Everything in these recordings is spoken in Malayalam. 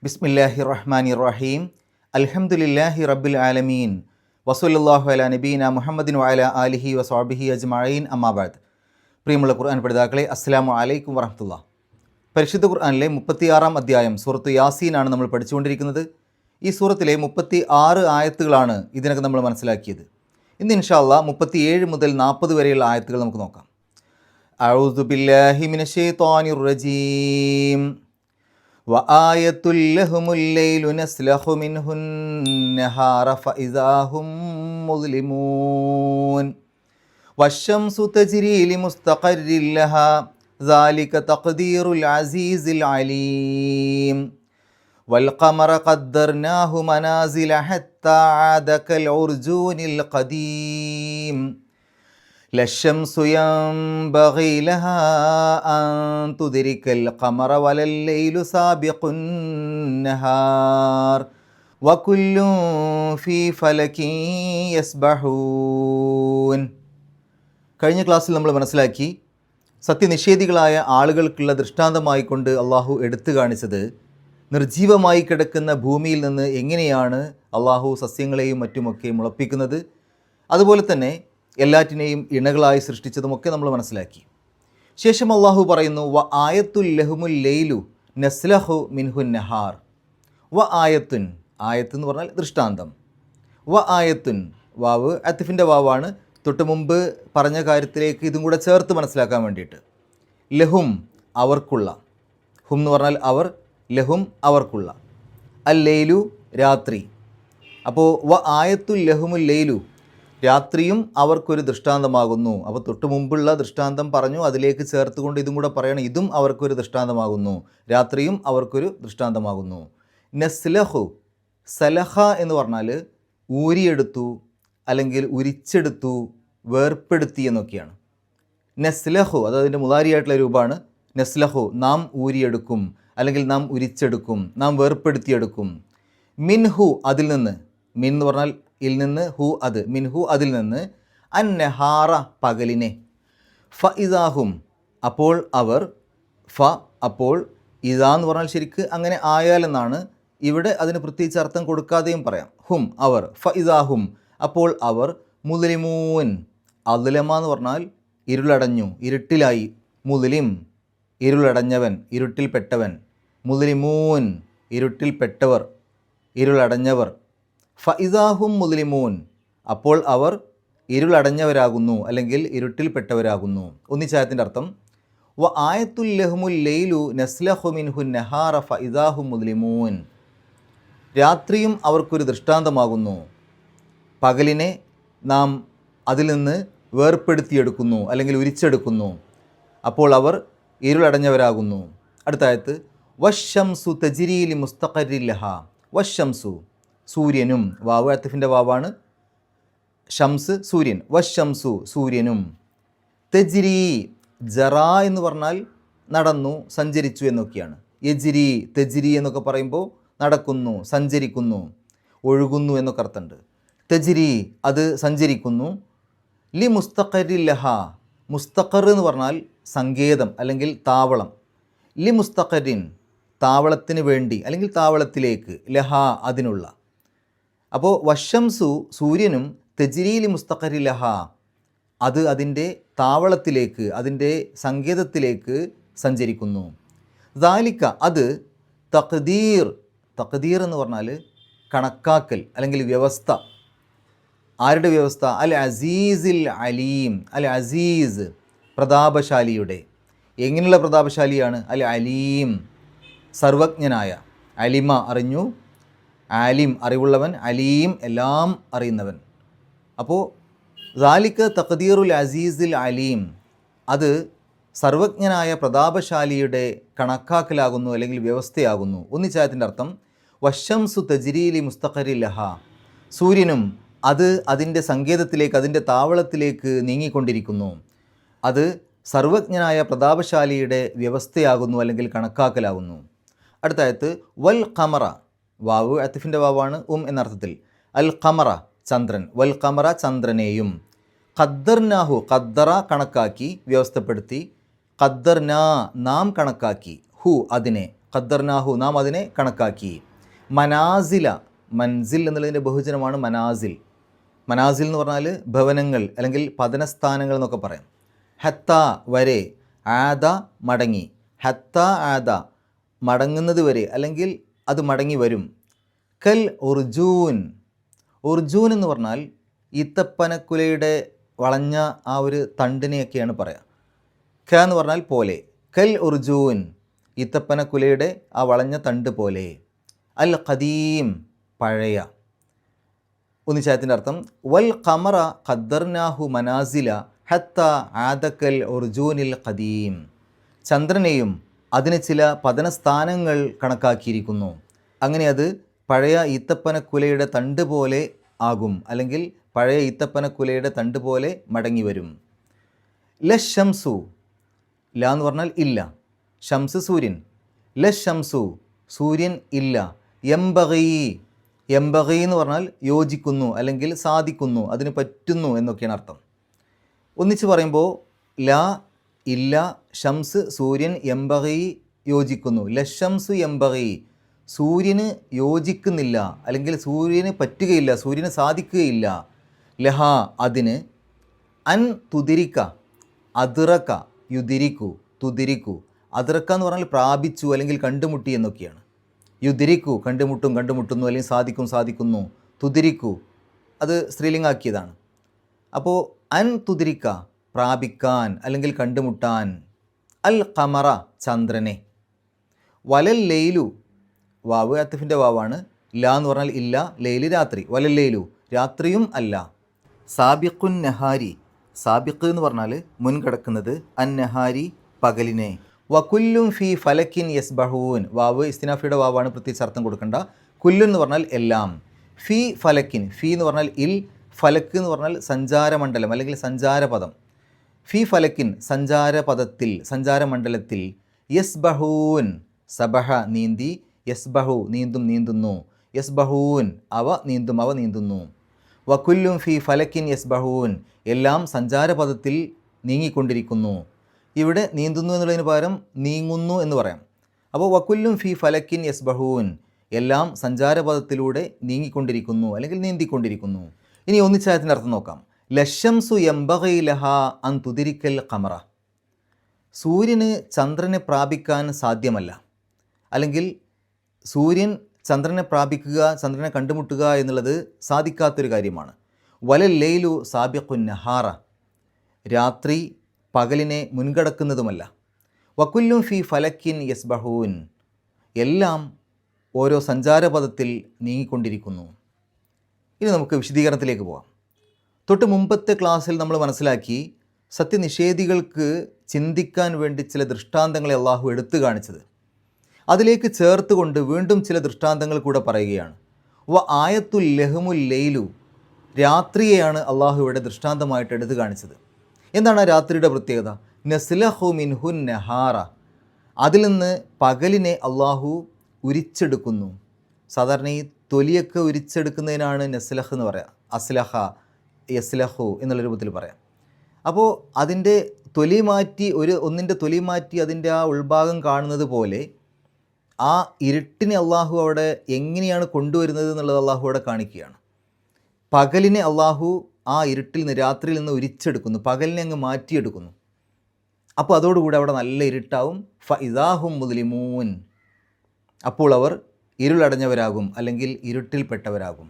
ബിസ്മില്ലാഹി റഹ്മാനി റഹീം. അൽഹംദുലില്ലാഹി റബ്ബിൽ ആലമീൻ. വസല്ലല്ലാഹു അലാ നബീന മുഹമ്മദിൻ വഅലാ ആലിഹി വസ്വഹ്ബിഹി അജ്മഈൻ. അമ്മാബാദ്. പ്രിയമുള്ള ഖുർആൻ പഠിതാക്കളെ, അസ്സലാമു അലൈക്കും വറഹ്മത്തുള്ളാഹി. പരിശുദ്ധ ഖുർആനിലെ 36-ാം അധ്യായം സൂറത്ത് യാസീനാണ് നമ്മൾ പഠിച്ചുകൊണ്ടിരിക്കുന്നത്. ഈ സൂറത്തിലെ 36 ആയത്തുകളാണ് ഇതിനകം നമ്മൾ മനസ്സിലാക്കിയത്. ഇന്ന് ഇൻഷാ അല്ലാഹ് 37 മുതൽ 40 വരെയുള്ള ആയത്തുകൾ നമുക്ക് നോക്കാം. അഊദു ബില്ലാഹി മിനശ് ശൈത്വാനിർ റജീം. വആയത്തുൽ ലഹുമുൽ ലൈലു നസ്ലഖു മിൻഹുൻ നഹാറ ഫഇദാ ഹും മുസ്ലിമൂൻ വശംസു തജ്രി ലിമുസ്തഖറിൻ ലഹാ ذلك تقدير العزيز العليم والقمر قدرناه منازل حتى عاد كالعرجون القديم لا الشمس ينبغي لها أن تدرك القمر ولا الليل سابق النهار وكل في فلك يسبحون. കഴിഞ്ഞ ക്ലാസ്സിൽ നമ്മൾ മനസ്സിലാക്കി, സത്യനിഷേധികളായ ആളുകൾക്കുള്ള ദൃഷ്ടാന്തമായിക്കൊണ്ട് അള്ളാഹു എടുത്തു കാണിച്ചത് നിർജീവമായി കിടക്കുന്ന ഭൂമിയിൽ നിന്ന് എങ്ങനെയാണ് അള്ളാഹു സസ്യങ്ങളെയും മറ്റുമൊക്കെ മുളപ്പിക്കുന്നത്, അതുപോലെ തന്നെ എല്ലാറ്റിനെയും ഇണകളായി സൃഷ്ടിച്ചതുമൊക്കെ നമ്മൾ മനസ്സിലാക്കി. ശേഷം അള്ളാഹു പറയുന്നു, വ ആയത്തുൽ ലഹുമുൽ ലൈലു നസ്ലഹു മിൻഹുൻ നഹാർ. വ ആയത്തുൻ, ആയത്ത് എന്ന് പറഞ്ഞാൽ ദൃഷ്ടാന്തം. വ ആയത്തുൻ, വാവ് അത്തിഫിൻ്റെ വാവാണ്. തൊട്ട് മുമ്പ് പറഞ്ഞ കാര്യത്തിലേക്ക് ഇതും കൂടെ ചേർത്ത് മനസ്സിലാക്കാൻ വേണ്ടിയിട്ട്. ലഹും, അവർക്കുള്ള. ഹും എന്ന് പറഞ്ഞാൽ അവർ, ലഹും അവർക്കുള്ള. അൽ ലൈലു, രാത്രി. അപ്പോൾ വ ആയത്തുൽ ലഹുമുൽ ലൈലു, രാത്രിയും അവർക്കൊരു ദൃഷ്ടാന്തമാകുന്നു. അപ്പോൾ തൊട്ട് മുമ്പുള്ള ദൃഷ്ടാന്തം പറഞ്ഞു, അതിലേക്ക് ചേർത്തുകൊണ്ട് ഇതും കൂടെ പറയണം, ഇതും അവർക്കൊരു ദൃഷ്ടാന്തമാകുന്നു, രാത്രിയും അവർക്കൊരു ദൃഷ്ടാന്തമാകുന്നു. നസ്ലഹു, സലഹ എന്ന് പറഞ്ഞാൽ ഊരിയെടുത്തു, അല്ലെങ്കിൽ ഉരിച്ചെടുത്തു, വേർപ്പെടുത്തി എന്നൊക്കെയാണ്. നസ്ലഹു, അത് അതിൻ്റെ മുതാരിയായിട്ടുള്ള രൂപമാണ്. നസ്ലഹു, നാം ഊരിയെടുക്കും, അല്ലെങ്കിൽ നാം ഉരിച്ചെടുക്കും, നാം വേർപ്പെടുത്തിയെടുക്കും. മിൻഹു, അതിൽ നിന്ന്. മിൻ എന്ന് പറഞ്ഞാൽ ഇൽ നിന്ന്, ഹു അത്. മിൻഹു, അതിൽ നിന്ന്. അൻ നഹാറ, പകലിനെ. ഫ ഇദാഹും, അപ്പോൾ അവർ. ഫ, അപ്പോൾ. ഇദാ എന്ന് പറഞ്ഞാൽ ശരിക്ക് അങ്ങനെ ആയാലെന്നാണ്. ഇവിടെ അതിന് പ്രത്യേകിച്ച് അർത്ഥം കൊടുക്കാതെയും പറയാം. ഹും, അവർ. ഫ ഇദാഹും, അപ്പോൾ അവർ. മുസ്ലിമൂൻ, അദ്ലമ എന്ന് പറഞ്ഞാൽ ഇരുളടഞ്ഞു, ഇരുട്ടിലായി. മുസ്ലിം, ഇരുളടഞ്ഞവൻ, ഇരുട്ടിൽപ്പെട്ടവൻ. മുസ്ലിമൂൻ, ഇരുട്ടിൽപ്പെട്ടവർ, ഇരുളടഞ്ഞവർ. ഫഇദാഹും മുസ്ലിമൂൻ, അപ്പോൾ അവർ ഇരുളടഞ്ഞവരാകുന്നു, അല്ലെങ്കിൽ ഇരുട്ടിൽപ്പെട്ടവരാകുന്നു. ഒന്നിച്ചായത്തിൻ്റെ അർത്ഥം, വ ആയത്തുൽ ലഹുമുൽ ലൈലു നസ്ലഖു മിൻഹുൻ നഹാറ ഫഇദാഹും മുസ്ലിമൂൻ. രാത്രിയും അവർക്കൊരു ദൃഷ്ടാന്തമാകുന്നു, പകലിനെ നാം അതിൽ നിന്ന് വേർപ്പെടുത്തിയെടുക്കുന്നു, അല്ലെങ്കിൽ ഉരിച്ചെടുക്കുന്നു, അപ്പോൾ അവർ ഇരുളടഞ്ഞവരാകുന്നു. അടുത്തായത്, വശംസു തജ്രി ലിമുസ്തഖറിൻ ലഹാ. വശംസു, സൂര്യനും. വാവ് അത്തിഫിൻ്റെ വാവാണ്. ഷംസ്, സൂര്യൻ. വശംസു, സൂര്യനും. തജ്രി, ജറാ എന്ന് പറഞ്ഞാൽ നടന്നു, സഞ്ചരിച്ചു എന്നൊക്കെയാണ്. യജ്രി, തജ്രി എന്നൊക്കെ പറയുമ്പോൾ നടക്കുന്നു, സഞ്ചരിക്കുന്നു, ഒഴുകുന്നു എന്നൊക്കെ അർത്ഥമുണ്ട്. തജ്രി, അത് സഞ്ചരിക്കുന്നു. ലി മുസ്തഖറിൻ ലഹാ. മുസ്തഖർ എന്ന് പറഞ്ഞാൽ സങ്കേതം, അല്ലെങ്കിൽ താവളം. ലി മുസ്തഖറിൻ, താവളത്തിന് വേണ്ടി, അല്ലെങ്കിൽ താവളത്തിലേക്ക്. ലഹാ, അതിനുള്ള. അപ്പോൾ വശംസു, സൂര്യനും. തജ്രി ലി മുസ്തഖറിൻ ലഹാ, അത് അതിൻ്റെ താവളത്തിലേക്ക്, അതിൻ്റെ സങ്കേതത്തിലേക്ക് സഞ്ചരിക്കുന്നു. ദാലിക, അത്. തഖ്ദീർ, തഖ്ദീർ എന്ന് പറഞ്ഞാൽ കണക്കാക്കൽ, അല്ലെങ്കിൽ വ്യവസ്ഥ. ആരുടെ വ്യവസ്ഥ? അൽ അസീസിൽ അലീം. അൽ അസീസ്, പ്രതാപശാലിയുടെ. എങ്ങനെയുള്ള പ്രതാപശാലിയാണ്? അൽ അലീം, സർവജ്ഞനായ. അലിമ, അറിഞ്ഞു. ആലിം, അറിവുള്ളവൻ. അലീം, എല്ലാം അറിയുന്നവൻ. അപ്പോൾ ദാലിക തഖ്ദീറുൽ അസീസിൽ അലീം, അത് സർവജ്ഞനായ പ്രതാപശാലിയുടെ കണക്കാക്കലാകുന്നു, അല്ലെങ്കിൽ വ്യവസ്ഥയാകുന്നു. ഒന്നിച്ചായത്തിൻ്റെ അർത്ഥം, വശംസു തജ്രി ലി മുസ്തഖറിൻ ലഹാ. സൂര്യനും അത് അതിൻ്റെ സങ്കേതത്തിലേക്ക്, അതിൻ്റെ താവളത്തിലേക്ക് നീങ്ങിക്കൊണ്ടിരിക്കുന്നു. അത് സർവജ്ഞനായ പ്രതാപശാലിയുടെ വ്യവസ്ഥയാകുന്നു, അല്ലെങ്കിൽ കണക്കാക്കലാകുന്നു. അടുത്തായത്, വൽ ഖമറ. വാവ് അത്തിഫിൻ്റെ വാവാണ്, എന്നർത്ഥത്തിൽ. അൽ ഖമറ, ചന്ദ്രൻ. വൽ ഖമറ, ചന്ദ്രനെയും. ഖദ്ദർനാഹു, ഖദ്ദറ കണക്കാക്കി, വ്യവസ്ഥപ്പെടുത്തി. ഖദ്ദർനാ, നാം കണക്കാക്കി. ഹു, അതിനെ. ഖദ്ദർനാഹു നാം അതിനെ കണക്കാക്കി. മനാസില, മൻസിൽ എന്നുള്ളതിൻ്റെ ബഹുജനമാണ് മനാസിൽ. മനാസിൽ എന്ന് പറഞ്ഞാൽ ഭവനങ്ങൾ അല്ലെങ്കിൽ പതനസ്ഥാനങ്ങൾ എന്നൊക്കെ പറയാം. ഹത്ത വരെ, ആദ മടങ്ങി, ഹത്ത ആദ മടങ്ങുന്നത് വരെ അല്ലെങ്കിൽ അത് മടങ്ങി വരും. കൽ ഉർജൂൻ, ഉർജൂൻ എന്ന് പറഞ്ഞാൽ ഈത്തപ്പനക്കുലയുടെ വളഞ്ഞ ആ ഒരു തണ്ടിനെയൊക്കെയാണ് പറയുക. ക എന്ന് പറഞ്ഞാൽ പോലെ, കൽ ഉർജൂൻ ഈത്തപ്പനക്കുലയുടെ ആ വളഞ്ഞ തണ്ട് പോലെ. അൽ ഖദീം പഴയ. ഒന്നിച്ചായത്തിൻ്റെ അർത്ഥം വൽ ഖമറ ഖദ്ദർനാഹു മനാസില ഹത്ത ആദക്കൽ ഉർജൂനിൽ ഖദീം. ചന്ദ്രനെയും അതിന് ചില പതനസ്ഥാനങ്ങൾ കണക്കാക്കിയിരിക്കുന്നു. അങ്ങനെ അത് പഴയ ഈത്തപ്പനക്കുലയുടെ തണ്ട് പോലെ ആകും, അല്ലെങ്കിൽ പഴയ ഈത്തപ്പനക്കുലയുടെ തണ്ട് പോലെ മടങ്ങി വരും. ലശംസു, ല എന്ന് പറഞ്ഞാൽ ഇല്ല, ഷംസ് സൂര്യൻ. ലശംസു സൂര്യൻ ഇല്ല. യംബഗീ, യംബഗീ എന്ന് പറഞ്ഞാൽ യോജിക്കുന്നു അല്ലെങ്കിൽ സാധിക്കുന്നു, അതിന് പറ്റുന്നു എന്നൊക്കെയാണ് അർത്ഥം. ഒന്നിച്ച് പറയുമ്പോൾ ല ഇല്ല, ഷംസ് സൂര്യൻ, യംബഗീ യോജിക്കുന്നു. ലശംസു യംബഗീ സൂര്യന് യോജിക്കുന്നില്ല അല്ലെങ്കിൽ സൂര്യന് പറ്റുകയില്ല, സൂര്യന് സാധിക്കുകയില്ല. ലഹ അതിന്, അൻ തുതിരിക്ക, അതിറക്ക യുതിരിക്കു, തുതിരിക്കു. അതിറക്ക എന്ന് പറഞ്ഞാൽ പ്രാപിച്ചു അല്ലെങ്കിൽ കണ്ടുമുട്ടി എന്നൊക്കെയാണ്. യുതിരിക്കു കണ്ടുമുട്ടും, കണ്ടുമുട്ടുന്നു അല്ലെങ്കിൽ സാധിക്കും, സാധിക്കുന്നു. തുതിരിക്കു അത് സ്ത്രീലിംഗാക്കിയതാണ്. അപ്പോൾ അൻ തുതിരിക്ക പ്രാപിക്കാൻ അല്ലെങ്കിൽ കണ്ടുമുട്ടാൻ. അൽ ഖമറ ചന്ദ്രനെ. വലൽ ലെയിലു, വാവ് അത്തഫിൻ്റെ വാവാണ്. ല എന്ന് പറഞ്ഞാൽ ഇല്ല, ലെയില് രാത്രി. വലൽ ലെയിലു രാത്രിയും അല്ല. സാബിഖുൻ നഹാരി, സാബിഖ് എന്ന് പറഞ്ഞാൽ മുൻകടക്കുന്നത്, അൻ നഹാരി പകലിനെ. വകുല്ലും ഫി ഫലക്കിൻ യസ്ബഹൂൻ, വാവ് ഇസ്തിനാഫിയുടെ വാവാണ്, പ്രത്യേകിച്ച് അർത്ഥം കൊടുക്കേണ്ട. കുല്ലു എന്ന് പറഞ്ഞാൽ എല്ലാം. ഫി ഫലക്കിൻ, ഫി എന്ന് പറഞ്ഞാൽ ഇൽ, ഫലക്ക് എന്ന് പറഞ്ഞാൽ സഞ്ചാരമണ്ഡലം അല്ലെങ്കിൽ സഞ്ചാരപദം. ഫി ഫലക്കിൻ സഞ്ചാരപദത്തിൽ, സഞ്ചാരമണ്ഡലത്തിൽ. യസ്ബഹൂൻ സബഹ നീന്തി, യസ്ബഹു നീന്തും, നീന്തുന്നു. യസ്ബഹൂൻ അവ നീന്തും, അവ നീന്തുന്നു. വകുല്ലും ഫി ഫലക്കിൻ യസ്ബഹൂൻ എല്ലാം സഞ്ചാരപദത്തിൽ നീങ്ങിക്കൊണ്ടിരിക്കുന്നു. ഇവിടെ നീന്തുന്നു എന്നുള്ളതിന് പകരം നീങ്ങുന്നു എന്ന് പറയാം. അപ്പോൾ വകുല്ലും ഫി ഫലക്കിൻ യസ്ബഹൂൻ എല്ലാം സഞ്ചാരപദത്തിലൂടെ നീങ്ങിക്കൊണ്ടിരിക്കുന്നു അല്ലെങ്കിൽ നീന്തിക്കൊണ്ടിരിക്കുന്നു. ഇനി ഒന്നിച്ചായത്തിൻ്റെ അർത്ഥം നോക്കാം. ലശംസു യംബഗി ലഹ അൻ തുദിരിക്കൽ ഖമറ, സൂര്യന് ചന്ദ്രനെ പ്രാപിക്കാൻ സാധ്യമല്ല, അല്ലെങ്കിൽ സൂര്യൻ ചന്ദ്രനെ പ്രാപിക്കുക, ചന്ദ്രനെ കണ്ടുമുട്ടുക എന്നുള്ളത് സാധിക്കാത്തൊരു കാര്യമാണ്. വലൽ ലെയിലു സാബിഖുൻ നഹാറ, രാത്രി പകലിനെ മുൻകടക്കുന്നതുമല്ല. വകുല്ലും ഫി ഫലക്കിൻ യസ്ബഹൂൻ എല്ലാം ഓരോ സഞ്ചാരപഥത്തിൽ നീങ്ങിക്കൊണ്ടിരിക്കുന്നു. ഇനി നമുക്ക് വിശദീകരണത്തിലേക്ക് പോകാം. തൊട്ട് മുമ്പത്തെ ക്ലാസ്സിൽ നമ്മൾ മനസ്സിലാക്കി സത്യനിഷേധികൾക്ക് ചിന്തിക്കാൻ വേണ്ടി ചില ദൃഷ്ടാന്തങ്ങളെ അള്ളാഹു എടുത്തു കാണിച്ചത്. അതിലേക്ക് ചേർത്തുകൊണ്ട് വീണ്ടും ചില ദൃഷ്ടാന്തങ്ങൾ കൂടെ പറയുകയാണ്. വ ആയത്തുൽ ലഹമുൽ ലൈലു, രാത്രിയെയാണ് അള്ളാഹു ഇവിടെ ദൃഷ്ടാന്തമായിട്ട് എടുത്തു കാണിച്ചത്. എന്താണ് ആ രാത്രിയുടെ പ്രത്യേകത? നസ്ലഹു മിൻഹുൻ നഹാറ, അതിൽ നിന്ന് പകലിനെ അള്ളാഹു ഉരിച്ചെടുക്കുന്നു. സാധാരണ ഈ തൊലിയൊക്കെ ഉരിച്ചെടുക്കുന്നതിനാണ് നസ്ലഹ് എന്ന് പറയാം. അസ്ലഹ, യസ്ലഹു എന്നുള്ള രൂപത്തിൽ പറയാം. അപ്പോൾ അതിൻ്റെ തൊലി മാറ്റി, ഒന്നിൻ്റെ തൊലി മാറ്റി അതിൻ്റെ ആ ഉൾഭാഗം കാണുന്നത് പോലെ ആ ഇരുട്ടിനെ അള്ളാഹു അവിടെ എങ്ങനെയാണ് കൊണ്ടുവരുന്നത് എന്നുള്ളത് അള്ളാഹു അവിടെ കാണിക്കുകയാണ്. പകലിനെ അള്ളാഹു ആ ഇരുട്ടിൽ നിന്ന്, രാത്രിയിൽ നിന്ന് ഉരിച്ചെടുക്കുന്നു, പകലിനെ അങ്ങ് മാറ്റിയെടുക്കുന്നു. അപ്പോൾ അതോടുകൂടി അവിടെ നല്ല ഇരുട്ടാവും. ഫഇദാഹും മുസ്ലിമൂൻ, അപ്പോൾ അവർ ഇരുളടഞ്ഞവരാകും അല്ലെങ്കിൽ ഇരുട്ടിൽപ്പെട്ടവരാകും.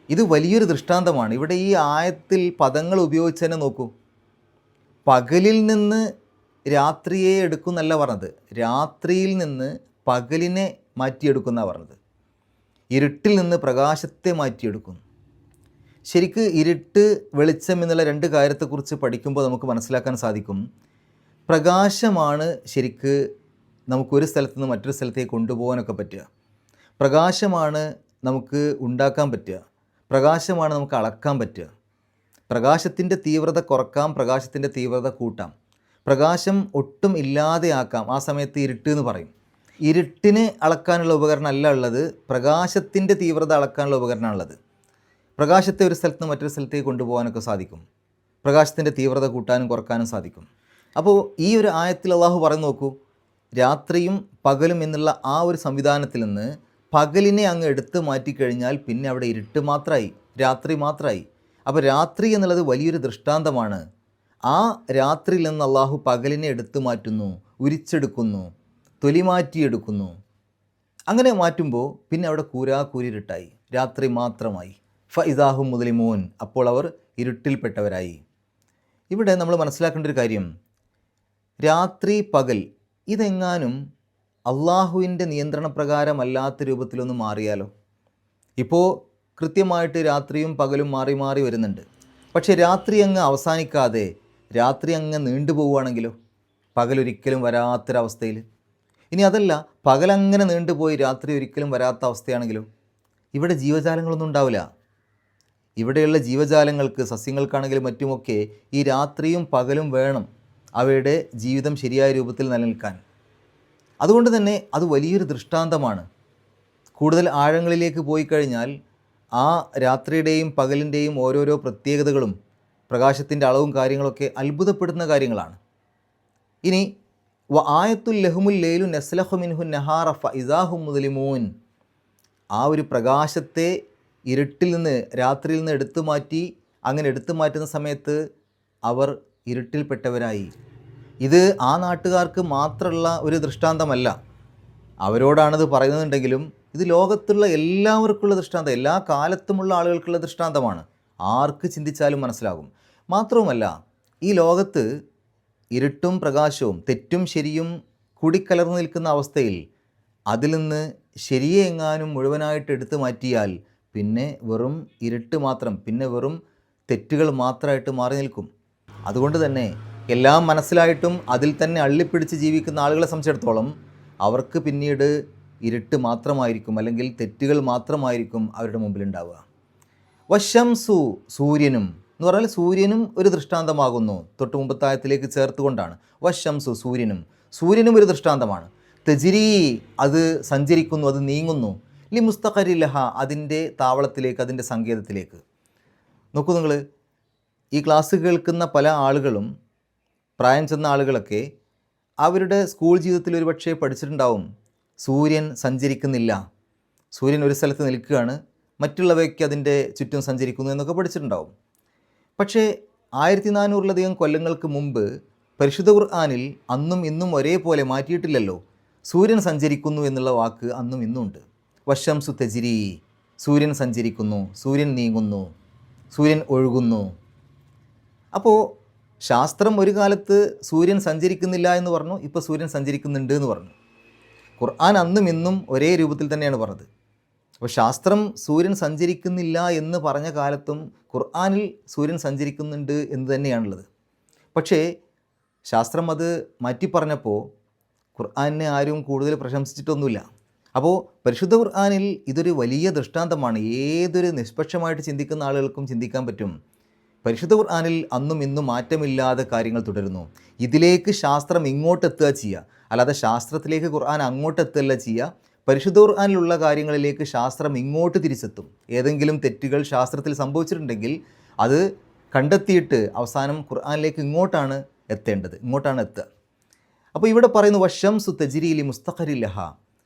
ഇത് വലിയൊരു ദൃഷ്ടാന്തമാണ്. ഇവിടെ ഈ ആയത്തിൽ പദങ്ങൾ ഉപയോഗിച്ച് തന്നെ നോക്കൂ. പകലിൽ നിന്ന് രാത്രിയെ എടുക്കുന്നല്ല പറഞ്ഞത്, രാത്രിയിൽ നിന്ന് പകലിനെ മാറ്റിയെടുക്കുന്ന പറഞ്ഞത്. ഇരുട്ടിൽ നിന്ന് പ്രകാശത്തെ മാറ്റിയെടുക്കുന്നു. ശരിക്ക് ഇരുട്ട് വെളിച്ചം എന്നുള്ള രണ്ട് കാര്യത്തെക്കുറിച്ച് പഠിക്കുമ്പോൾ നമുക്ക് മനസ്സിലാക്കാൻ സാധിക്കും, പ്രകാശമാണ് ശരിക്ക് നമുക്കൊരു സ്ഥലത്ത് നിന്ന് മറ്റൊരു സ്ഥലത്തേക്ക് കൊണ്ടുപോകാനൊക്കെ പറ്റുക. പ്രകാശമാണ് നമുക്ക് ഉണ്ടാക്കാൻ പറ്റുക. പ്രകാശമാണ് നമുക്ക് അളക്കാൻ പറ്റുക. പ്രകാശത്തിൻ്റെ തീവ്രത കുറക്കാം, പ്രകാശത്തിൻ്റെ തീവ്രത കൂട്ടാം. പ്രകാശം ഒട്ടും ഇല്ലാതെയാക്കാം. ആ സമയത്ത് ഇരുട്ട് എന്ന് പറയും. ഇരുട്ടിനെ അളക്കാനുള്ള ഉപകരണം അല്ല ഉള്ളത്, പ്രകാശത്തിൻ്റെ തീവ്രത അളക്കാനുള്ള ഉപകരണമാണുള്ളത്. പ്രകാശത്തെ ഒരു സ്ഥലത്ത് നിന്ന് മറ്റൊരു സ്ഥലത്തേക്ക് കൊണ്ടുപോകാനൊക്കെ സാധിക്കും. പ്രകാശത്തിൻ്റെ തീവ്രത കൂട്ടാനും കുറക്കാനും സാധിക്കും. അപ്പോൾ ഈ ഒരു ആയത്തിൽ അള്ളാഹു പറഞ്ഞു നോക്കൂ, രാത്രിയും പകലും എന്നുള്ള ആ ഒരു സംവിധാനത്തിൽ നിന്ന് പകലിനെ അങ്ങ് എടുത്ത് മാറ്റിക്കഴിഞ്ഞാൽ പിന്നെ അവിടെ ഇരുട്ട് മാത്രമായി, രാത്രി മാത്രമായി. അപ്പോൾ രാത്രി എന്നുള്ളത് വലിയൊരു ദൃഷ്ടാന്തമാണ്. ആ രാത്രിയിൽ നിന്ന് അള്ളാഹു പകലിനെ എടുത്തു മാറ്റുന്നു, ഉരിച്ചെടുക്കുന്നു, തൊലിമാറ്റിയെടുക്കുന്നു. അങ്ങനെ മാറ്റുമ്പോൾ പിന്നെ അവിടെ കൂരിരുട്ടായി, രാത്രി മാത്രമായി. ഫഇദാഹു മുസ്ലിമൂൻ, അപ്പോൾ അവർ ഇരുട്ടിൽപ്പെട്ടവരായി. ഇവിടെ നമ്മൾ മനസ്സിലാക്കേണ്ട ഒരു കാര്യം, രാത്രി പകൽ ഇതെങ്ങാനും അള്ളാഹുവിൻ്റെ നിയന്ത്രണപ്രകാരമല്ലാത്ത രൂപത്തിലൊന്ന് മാറിയാലോ? ഇപ്പോൾ കൃത്യമായിട്ട് രാത്രിയും പകലും മാറി മാറി വരുന്നുണ്ട്. പക്ഷേ രാത്രി അങ്ങ് അവസാനിക്കാതെ രാത്രി അങ്ങ് നീണ്ടുപോവുകയാണെങ്കിലോ? പകലൊരിക്കലും വരാത്തൊരവസ്ഥയിൽ. ഇനി അതല്ല, പകലങ്ങനെ നീണ്ടുപോയി രാത്രി ഒരിക്കലും വരാത്ത അവസ്ഥയാണെങ്കിലോ? ഇവിടെ ജീവജാലങ്ങളൊന്നും ഉണ്ടാവില്ല. ഇവിടെയുള്ള ജീവജാലങ്ങൾക്ക്, സസ്യങ്ങൾക്കാണെങ്കിലും മറ്റുമൊക്കെ ഈ രാത്രിയും പകലും വേണം അവയുടെ ജീവിതം ശരിയായ രൂപത്തിൽ നിലനിൽക്കാൻ. അതുകൊണ്ട് തന്നെ അത് വലിയൊരു ദൃഷ്ടാന്തമാണ്. കൂടുതൽ ആഴങ്ങളിലേക്ക് പോയി കഴിഞ്ഞാൽ ആ രാത്രിയുടെയും പകലിൻ്റെയും ഓരോരോ പ്രത്യേകതകളും പ്രകാശത്തിൻ്റെ അളവും കാര്യങ്ങളൊക്കെ അത്ഭുതപ്പെടുന്ന കാര്യങ്ങളാണ്. ഇനി ആയത്തുൽ ലഹുമുൽ ലൈലു നസ്ലഹു മിൻഹു നഹാറ ഫഇദാഹും മുസ്ലിമൂൻ, ആ ഒരു പ്രകാശത്തെ ഇരുട്ടിൽ നിന്ന്, രാത്രിയിൽ നിന്ന് എടുത്തു മാറ്റി, അങ്ങനെ എടുത്തു മാറ്റുന്ന സമയത്ത് അവർ ഇരുട്ടിൽപ്പെട്ടവരായി. ഇത് ആ നാട്ടുകാർക്ക് മാത്രമുള്ള ഒരു ദൃഷ്ടാന്തമല്ല, അവരോടാണിത് പറയുന്നുണ്ടെങ്കിലും ഇത് ലോകത്തുള്ള എല്ലാവർക്കുള്ള ദൃഷ്ടാന്തം, എല്ലാ കാലത്തുമുള്ള ആളുകൾക്കുള്ള ദൃഷ്ടാന്തമാണ്. ആർക്ക് ചിന്തിച്ചാലും മനസ്സിലാകും. മാത്രവുമല്ല, ഈ ലോകത്ത് ഇരുട്ടും പ്രകാശവും, തെറ്റും ശരിയും കൂടിക്കലർന്നു നിൽക്കുന്ന അവസ്ഥയിൽ അതിൽ നിന്ന് ശരിയെ എങ്ങാനും മുഴുവനായിട്ട് എടുത്തു മാറ്റിയാൽ പിന്നെ വെറും ഇരുട്ട് മാത്രം, പിന്നെ വെറും തെറ്റുകൾ മാത്രമായിട്ട് മാറി നിൽക്കും. അതുകൊണ്ട് തന്നെ എല്ലാം മനസ്സിലായിട്ടും അതിൽ തന്നെ അള്ളിപ്പിടിച്ച് ജീവിക്കുന്ന ആളുകളെ സംബന്ധിച്ചിടത്തോളം അവർക്ക് പിന്നീട് ഇരുട്ട് മാത്രമായിരിക്കും, അല്ലെങ്കിൽ തെറ്റുകൾ മാത്രമായിരിക്കും അവരുടെ മുമ്പിലുണ്ടാവുക. വശംസു, സൂര്യനും എന്ന് പറഞ്ഞാൽ സൂര്യനും ഒരു ദൃഷ്ടാന്തമാകുന്നു. തൊട്ട് മുമ്പത്തായത്തിലേക്ക് ചേർത്തുകൊണ്ടാണ്. വശംസു, സൂര്യനും ഒരു ദൃഷ്ടാന്തമാണ്. തെജിരി, അത് സഞ്ചരിക്കുന്നു, അത് നീങ്ങുന്നു. ലി മുസ്തഖരിലഹ, അതിൻ്റെ താവളത്തിലേക്ക്, അതിൻ്റെ സങ്കേതത്തിലേക്ക്. നോക്കൂ നിങ്ങൾ, ഈ ക്ലാസ് കേൾക്കുന്ന പല ആളുകളും, പ്രായം ചെന്ന ആളുകളൊക്കെ അവരുടെ സ്കൂൾ ജീവിതത്തിൽ ഒരു പക്ഷേ പഠിച്ചിട്ടുണ്ടാവും, സൂര്യൻ സഞ്ചരിക്കുന്നില്ല, സൂര്യൻ ഒരു സ്ഥലത്ത് നിൽക്കുകയാണ്, മറ്റുള്ളവയ്ക്ക് അതിൻ്റെ ചുറ്റും സഞ്ചരിക്കുന്നു എന്നൊക്കെ പഠിച്ചിട്ടുണ്ടാവും. പക്ഷേ 1400-ലധികം കൊല്ലങ്ങൾക്ക് മുമ്പ് പരിശുദ്ധ ഖുർആനിൽ അന്നും ഇന്നും ഒരേപോലെ മാറ്റിയിട്ടില്ലല്ലോ. സൂര്യൻ സഞ്ചരിക്കുന്നു എന്നുള്ള വാക്ക് അന്നും ഇന്നുമുണ്ട്. വശംസു തജിരി, സൂര്യൻ സഞ്ചരിക്കുന്നു, സൂര്യൻ നീങ്ങുന്നു, സൂര്യൻ ഒഴുകുന്നു. അപ്പോൾ ശാസ്ത്രം ഒരു കാലത്ത് സൂര്യൻ സഞ്ചരിക്കുന്നില്ല എന്ന് പറഞ്ഞു, ഇപ്പോൾ സൂര്യൻ സഞ്ചരിക്കുന്നുണ്ട് എന്ന് പറഞ്ഞു. ഖുർആൻ അന്നും ഇന്നും ഒരേ രൂപത്തിൽ തന്നെയാണ് പറഞ്ഞത്. അപ്പോൾ ശാസ്ത്രം സൂര്യൻ സഞ്ചരിക്കുന്നില്ല എന്ന് പറഞ്ഞ കാലത്തും ഖുർആനിൽ സൂര്യൻ സഞ്ചരിക്കുന്നുണ്ട് എന്ന് തന്നെയാണുള്ളത്. പക്ഷേ ശാസ്ത്രം അത് മാറ്റി പറഞ്ഞപ്പോൾ ഖുർആനെ ആരും കൂടുതൽ പ്രശംസിച്ചിട്ടൊന്നുമില്ല. അപ്പോൾ പരിശുദ്ധ ഖുർആനിൽ ഇതൊരു വലിയ ദൃഷ്ടാന്തമാണ്. ഏതൊരു നിഷ്പക്ഷമായിട്ട് ചിന്തിക്കുന്ന ആളുകൾക്കും ചിന്തിക്കാൻ പറ്റും. പരിശുദ്ധ ഖുർആനിൽ അന്നും ഇന്നും മാറ്റമില്ലാതെ കാര്യങ്ങൾ തുടരുന്നു. ഇതിലേക്ക് ശാസ്ത്രം ഇങ്ങോട്ടെത്തുക ചെയ്യുക, അല്ലാതെ ശാസ്ത്രത്തിലേക്ക് ഖുർആൻ അങ്ങോട്ടെത്തുകയല്ല ചെയ്യുക. പരിശുദ്ധ ഖുർആനിലുള്ള കാര്യങ്ങളിലേക്ക് ശാസ്ത്രം ഇങ്ങോട്ട് തിരിച്ചെത്തും. ഏതെങ്കിലും തെറ്റുകൾ ശാസ്ത്രത്തിൽ സംഭവിച്ചിട്ടുണ്ടെങ്കിൽ അത് കണ്ടെത്തിയിട്ട് അവസാനം ഖുർആനിലേക്ക് ഇങ്ങോട്ടാണ് എത്തേണ്ടത്, ഇങ്ങോട്ടാണ് എത്തുക. അപ്പോൾ ഇവിടെ പറയുന്നു വശംസു തജ്രീലി മുസ്തഖരിലഹ,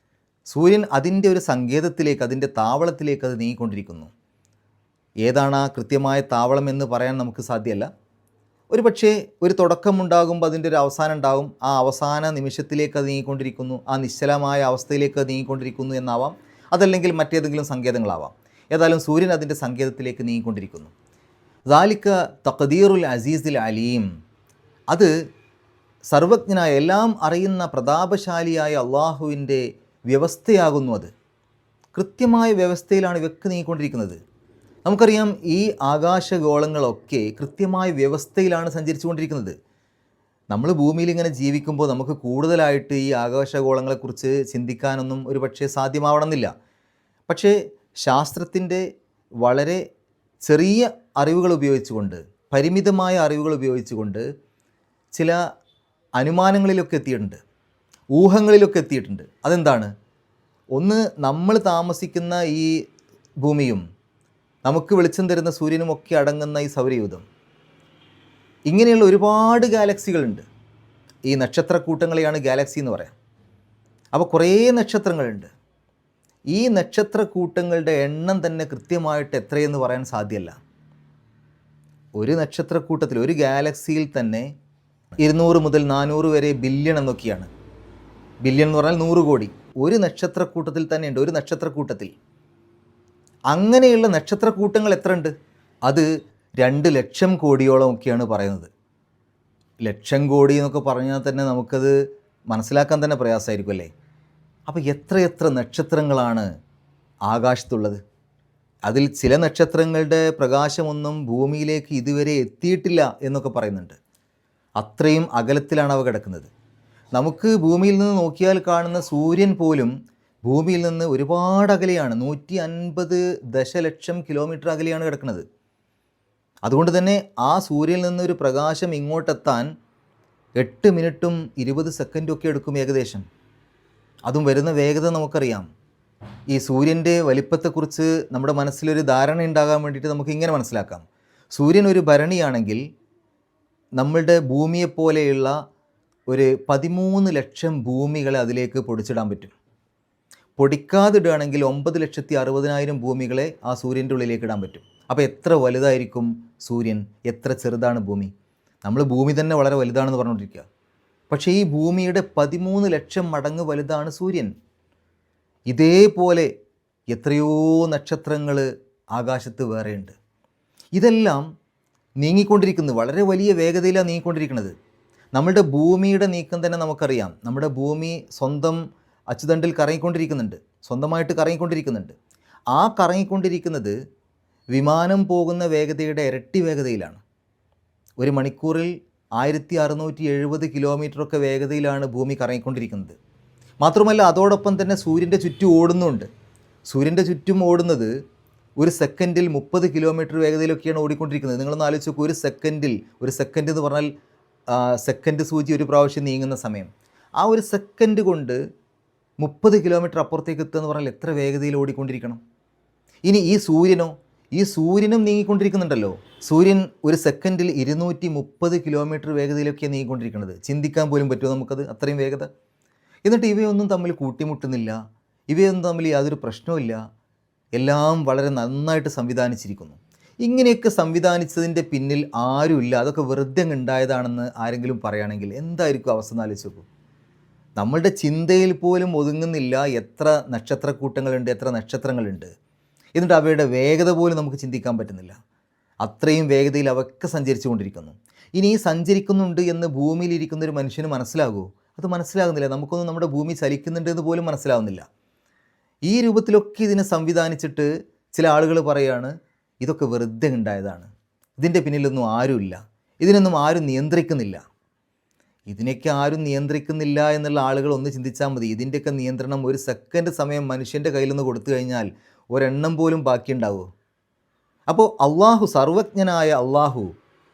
സൂര്യൻ അതിൻ്റെ ഒരു സങ്കേതത്തിലേക്ക്, അതിൻ്റെ താവളത്തിലേക്ക് അത് നീങ്ങിക്കൊണ്ടിരിക്കുന്നു. ഏതാണ് ആ കൃത്യമായ താവളം എന്ന് പറയാൻ നമുക്ക് സാധ്യമല്ല. ഒരു പക്ഷേ ഒരു തുടക്കമുണ്ടാകുമ്പോൾ അതിൻ്റെ ഒരു അവസാനം ഉണ്ടാകും. ആ അവസാന നിമിഷത്തിലേക്ക് അത് നീങ്ങിക്കൊണ്ടിരിക്കുന്നു, ആ നിശ്ചലമായ അവസ്ഥയിലേക്ക് അത് നീങ്ങിക്കൊണ്ടിരിക്കുന്നു എന്നാവാം. അതല്ലെങ്കിൽ മറ്റേതെങ്കിലും സങ്കേതങ്ങളാവാം. ഏതായാലും സൂര്യൻ അതിൻ്റെ സങ്കേതത്തിലേക്ക് നീങ്ങിക്കൊണ്ടിരിക്കുന്നു. ദാലിക തഖ്ദീറുൽ അസീസിൽ അലീം, അത് സർവജ്ഞനായ, എല്ലാം അറിയുന്ന പ്രതാപശാലിയായ അള്ളാഹുവിൻ്റെ വ്യവസ്ഥയാകുന്നു. അത് കൃത്യമായ വ്യവസ്ഥയിലാണ് ഇവയൊക്കെ നീങ്ങിക്കൊണ്ടിരിക്കുന്നത്. നമുക്കറിയാം, ഈ ആകാശഗോളങ്ങളൊക്കെ കൃത്യമായ വ്യവസ്ഥയിലാണ് സഞ്ചരിച്ചു കൊണ്ടിരിക്കുന്നത്. നമ്മൾ ഭൂമിയിൽ ഇങ്ങനെ ജീവിക്കുമ്പോൾ നമുക്ക് കൂടുതലായിട്ട് ഈ ആകാശഗോളങ്ങളെക്കുറിച്ച് ചിന്തിക്കാനൊന്നും ഒരു പക്ഷേ സാധ്യമാവണമെന്നില്ല. പക്ഷേ ശാസ്ത്രത്തിൻ്റെ വളരെ ചെറിയ അറിവുകൾ ഉപയോഗിച്ചുകൊണ്ട്, പരിമിതമായ അറിവുകൾ ഉപയോഗിച്ചുകൊണ്ട് ചില അനുമാനങ്ങളിലൊക്കെ എത്തിയിട്ടുണ്ട്, ഊഹങ്ങളിലൊക്കെ എത്തിയിട്ടുണ്ട്. അതെന്താണ്? ഒന്ന്, നമ്മൾ താമസിക്കുന്ന ഈ ഭൂമിയും നമുക്ക് വെളിച്ചം തരുന്ന സൂര്യനുമൊക്കെ അടങ്ങുന്ന ഈ സൗരയൂഥം, ഇങ്ങനെയുള്ള ഒരുപാട് ഗാലക്സികളുണ്ട്. ഈ നക്ഷത്രക്കൂട്ടങ്ങളെയാണ് ഗാലക്സി എന്ന് പറയാം. അപ്പോൾ കുറേ നക്ഷത്രങ്ങളുണ്ട്. ഈ നക്ഷത്രക്കൂട്ടങ്ങളുടെ എണ്ണം തന്നെ കൃത്യമായിട്ട് എത്രയെന്ന് പറയാൻ സാധ്യമല്ല. ഒരു നക്ഷത്രക്കൂട്ടത്തിൽ, ഒരു ഗാലക്സിയിൽ തന്നെ 200 മുതൽ 400 വരെ ബില്യൺ എന്നൊക്കെയാണ്. ബില്യൺ എന്ന് പറഞ്ഞാൽ 100 കോടി. ഒരു നക്ഷത്രക്കൂട്ടത്തിൽ തന്നെയുണ്ട്, ഒരു നക്ഷത്രക്കൂട്ടത്തിൽ. അങ്ങനെയുള്ള നക്ഷത്രക്കൂട്ടങ്ങൾ എത്ര ഉണ്ട്? അത് 2 ലക്ഷം കോടിയോളം ഒക്കെയാണ് പറയുന്നത്. ലക്ഷം കോടി എന്നൊക്കെ പറഞ്ഞാൽ തന്നെ നമുക്കത് മനസ്സിലാക്കാൻ തന്നെ പ്രയാസമായിരിക്കും അല്ലേ? അപ്പോൾ എത്രയെത്ര നക്ഷത്രങ്ങളാണ് ആകാശത്തുള്ളത്. അതിൽ ചില നക്ഷത്രങ്ങളുടെ പ്രകാശമൊന്നും ഭൂമിയിലേക്ക് ഇതുവരെ എത്തിയിട്ടില്ല എന്നൊക്കെ പറയുന്നുണ്ട്. അത്രയും അകലത്തിലാണ് അവ കിടക്കുന്നത്. നമുക്ക് ഭൂമിയിൽ നിന്ന് നോക്കിയാൽ കാണുന്ന സൂര്യൻ പോലും ഭൂമിയിൽ നിന്ന് ഒരുപാട് അകലെയാണ്. 150 ദശലക്ഷം കിലോമീറ്റർ അകലെയാണ് കിടക്കുന്നത്. അതുകൊണ്ട് തന്നെ ആ സൂര്യനിൽ നിന്നൊരു പ്രകാശം ഇങ്ങോട്ടെത്താൻ 8 മിനിറ്റും 20 സെക്കൻഡും ഒക്കെ എടുക്കും ഏകദേശം. അതും വരുന്ന വേഗത നമുക്കറിയാം. ഈ സൂര്യൻ്റെ വലിപ്പത്തെക്കുറിച്ച് നമ്മുടെ മനസ്സിലൊരു ധാരണ ഉണ്ടാകാൻ വേണ്ടിയിട്ട് നമുക്ക് ഇങ്ങനെ മനസ്സിലാക്കാം. സൂര്യൻ ഒരു ഭരണിയാണെങ്കിൽ നമ്മളുടെ ഭൂമിയെപ്പോലെയുള്ള ഒരു 13 ലക്ഷം ഭൂമികളെ അതിലേക്ക് പൊടിച്ചിടാൻ പറ്റും. പൊടിക്കാതിടുകയാണെങ്കിൽ 9,60,000 ഭൂമികളെ ആ സൂര്യൻ്റെ ഉള്ളിലേക്ക് ഇടാൻ പറ്റും. അപ്പോൾ എത്ര വലുതായിരിക്കും സൂര്യൻ, എത്ര ചെറുതാണ് ഭൂമി. നമ്മൾ ഭൂമി തന്നെ വളരെ വലുതാണെന്ന് പറഞ്ഞുകൊണ്ടിരിക്കുക. പക്ഷേ ഈ ഭൂമിയുടെ 13 ലക്ഷം മടങ്ങ് വലുതാണ് സൂര്യൻ. ഇതേപോലെ എത്രയോ നക്ഷത്രങ്ങൾ ആകാശത്ത് വേറെയുണ്ട്. ഇതെല്ലാം നീങ്ങിക്കൊണ്ടിരിക്കുന്നത് വളരെ വലിയ വേഗതയിലാണ് നീങ്ങിക്കൊണ്ടിരിക്കുന്നത്. നമ്മളുടെ ഭൂമിയുടെ നീക്കം തന്നെ നമുക്കറിയാം. നമ്മുടെ ഭൂമി സ്വന്തം അച്ചുതണ്ടിൽ കറങ്ങിക്കൊണ്ടിരിക്കുന്നുണ്ട്, സ്വന്തമായിട്ട് കറങ്ങിക്കൊണ്ടിരിക്കുന്നുണ്ട്. ആ കറങ്ങിക്കൊണ്ടിരിക്കുന്നത് വിമാനം പോകുന്ന വേഗതയുടെ ഇരട്ടി വേഗതയിലാണ്. ഒരു മണിക്കൂറിൽ 1670 കിലോമീറ്ററൊക്കെ വേഗതയിലാണ് ഭൂമി കറങ്ങിക്കൊണ്ടിരിക്കുന്നത്. മാത്രമല്ല അതോടൊപ്പം തന്നെ സൂര്യൻ്റെ ചുറ്റും ഓടുന്നുണ്ട്. സൂര്യൻ്റെ ചുറ്റും ഓടുന്നത് ഒരു സെക്കൻഡിൽ 30 കിലോമീറ്റർ വേഗതയിലൊക്കെയാണ് ഓടിക്കൊണ്ടിരിക്കുന്നത്. നിങ്ങളൊന്ന് ആലോചിച്ച് നോക്കൂ, ഒരു സെക്കൻഡ് എന്ന് പറഞ്ഞാൽ സെക്കൻഡ് സൂചി ഒരു പ്രാവശ്യം നീങ്ങുന്ന സമയം. ആ ഒരു സെക്കൻഡ് കൊണ്ട് 30 കിലോമീറ്റർ അപ്പുറത്തേക്ക് എത്തുക എന്ന് പറഞ്ഞാൽ എത്ര വേഗതയിൽ ഓടിക്കൊണ്ടിരിക്കണം. ഇനി ഈ സൂര്യനും നീങ്ങിക്കൊണ്ടിരിക്കുന്നുണ്ടല്ലോ. സൂര്യൻ ഒരു സെക്കൻഡിൽ 230 കിലോമീറ്റർ വേഗതയിലൊക്കെയാണ് നീങ്ങിക്കൊണ്ടിരിക്കുന്നത്. ചിന്തിക്കാൻ പോലും പറ്റുമോ നമുക്കത്, അത്രയും വേഗത? എന്നിട്ട് ഇവയൊന്നും തമ്മിൽ കൂട്ടിമുട്ടുന്നില്ല, ഇവയൊന്നും തമ്മിൽ യാതൊരു പ്രശ്നവുമില്ല. എല്ലാം വളരെ നന്നായിട്ട് സംവിധാനിച്ചിരിക്കുന്നു. ഇങ്ങനെയൊക്കെ സംവിധാനിച്ചതിൻ്റെ പിന്നിൽ ആരുമില്ല, അതൊക്കെ വെറുതെ ഉണ്ടായതാണെന്ന് ആരെങ്കിലും പറയുകയാണെങ്കിൽ എന്തായിരിക്കും അവസ്ഥ എന്ന് ആലോചിച്ച് നോക്കൂ. നമ്മളുടെ ചിന്തയിൽ പോലും ഒതുങ്ങുന്നില്ല എത്ര നക്ഷത്രക്കൂട്ടങ്ങളുണ്ട്, എത്ര നക്ഷത്രങ്ങളുണ്ട്. എന്നിട്ട് അവയുടെ വേഗത പോലും നമുക്ക് ചിന്തിക്കാൻ പറ്റുന്നില്ല. അത്രയും വേഗതയിൽ അവയൊക്കെ സഞ്ചരിച്ചു കൊണ്ടിരിക്കുന്നു. ഇനി ഈ സഞ്ചരിക്കുന്നുണ്ട് എന്ന് ഭൂമിയിലിരിക്കുന്ന ഒരു മനുഷ്യന് മനസ്സിലാകുമോ? അത് മനസ്സിലാകുന്നില്ല. നമുക്കൊന്നും നമ്മുടെ ഭൂമി ചലിക്കുന്നുണ്ട് എന്ന് പോലും മനസ്സിലാവുന്നില്ല. ഈ രൂപത്തിലൊക്കെ ഇതിനെ സംവിധാനിച്ചിട്ട് ചില ആളുകൾ പറയുകയാണ് ഇതൊക്കെ വെറുതെ ഉണ്ടായതാണ്, ഇതിൻ്റെ പിന്നിലൊന്നും ആരുമില്ല, ഇതിനൊന്നും ആരും നിയന്ത്രിക്കുന്നില്ല. ഇതിനൊക്കെ ആരും നിയന്ത്രിക്കുന്നില്ല എന്നുള്ള ആളുകൾ ഒന്ന് ചിന്തിച്ചാൽ മതി. ഇതിൻ്റെയൊക്കെ നിയന്ത്രണം ഒരു സെക്കൻഡ് സമയം മനുഷ്യൻ്റെ കയ്യിൽ നിന്ന് കൊടുത്തു കഴിഞ്ഞാൽ ഒരെണ്ണം പോലും ബാക്കിയുണ്ടാവുമോ? അപ്പോൾ അള്ളാഹു, സർവജ്ഞനായ അള്ളാഹു,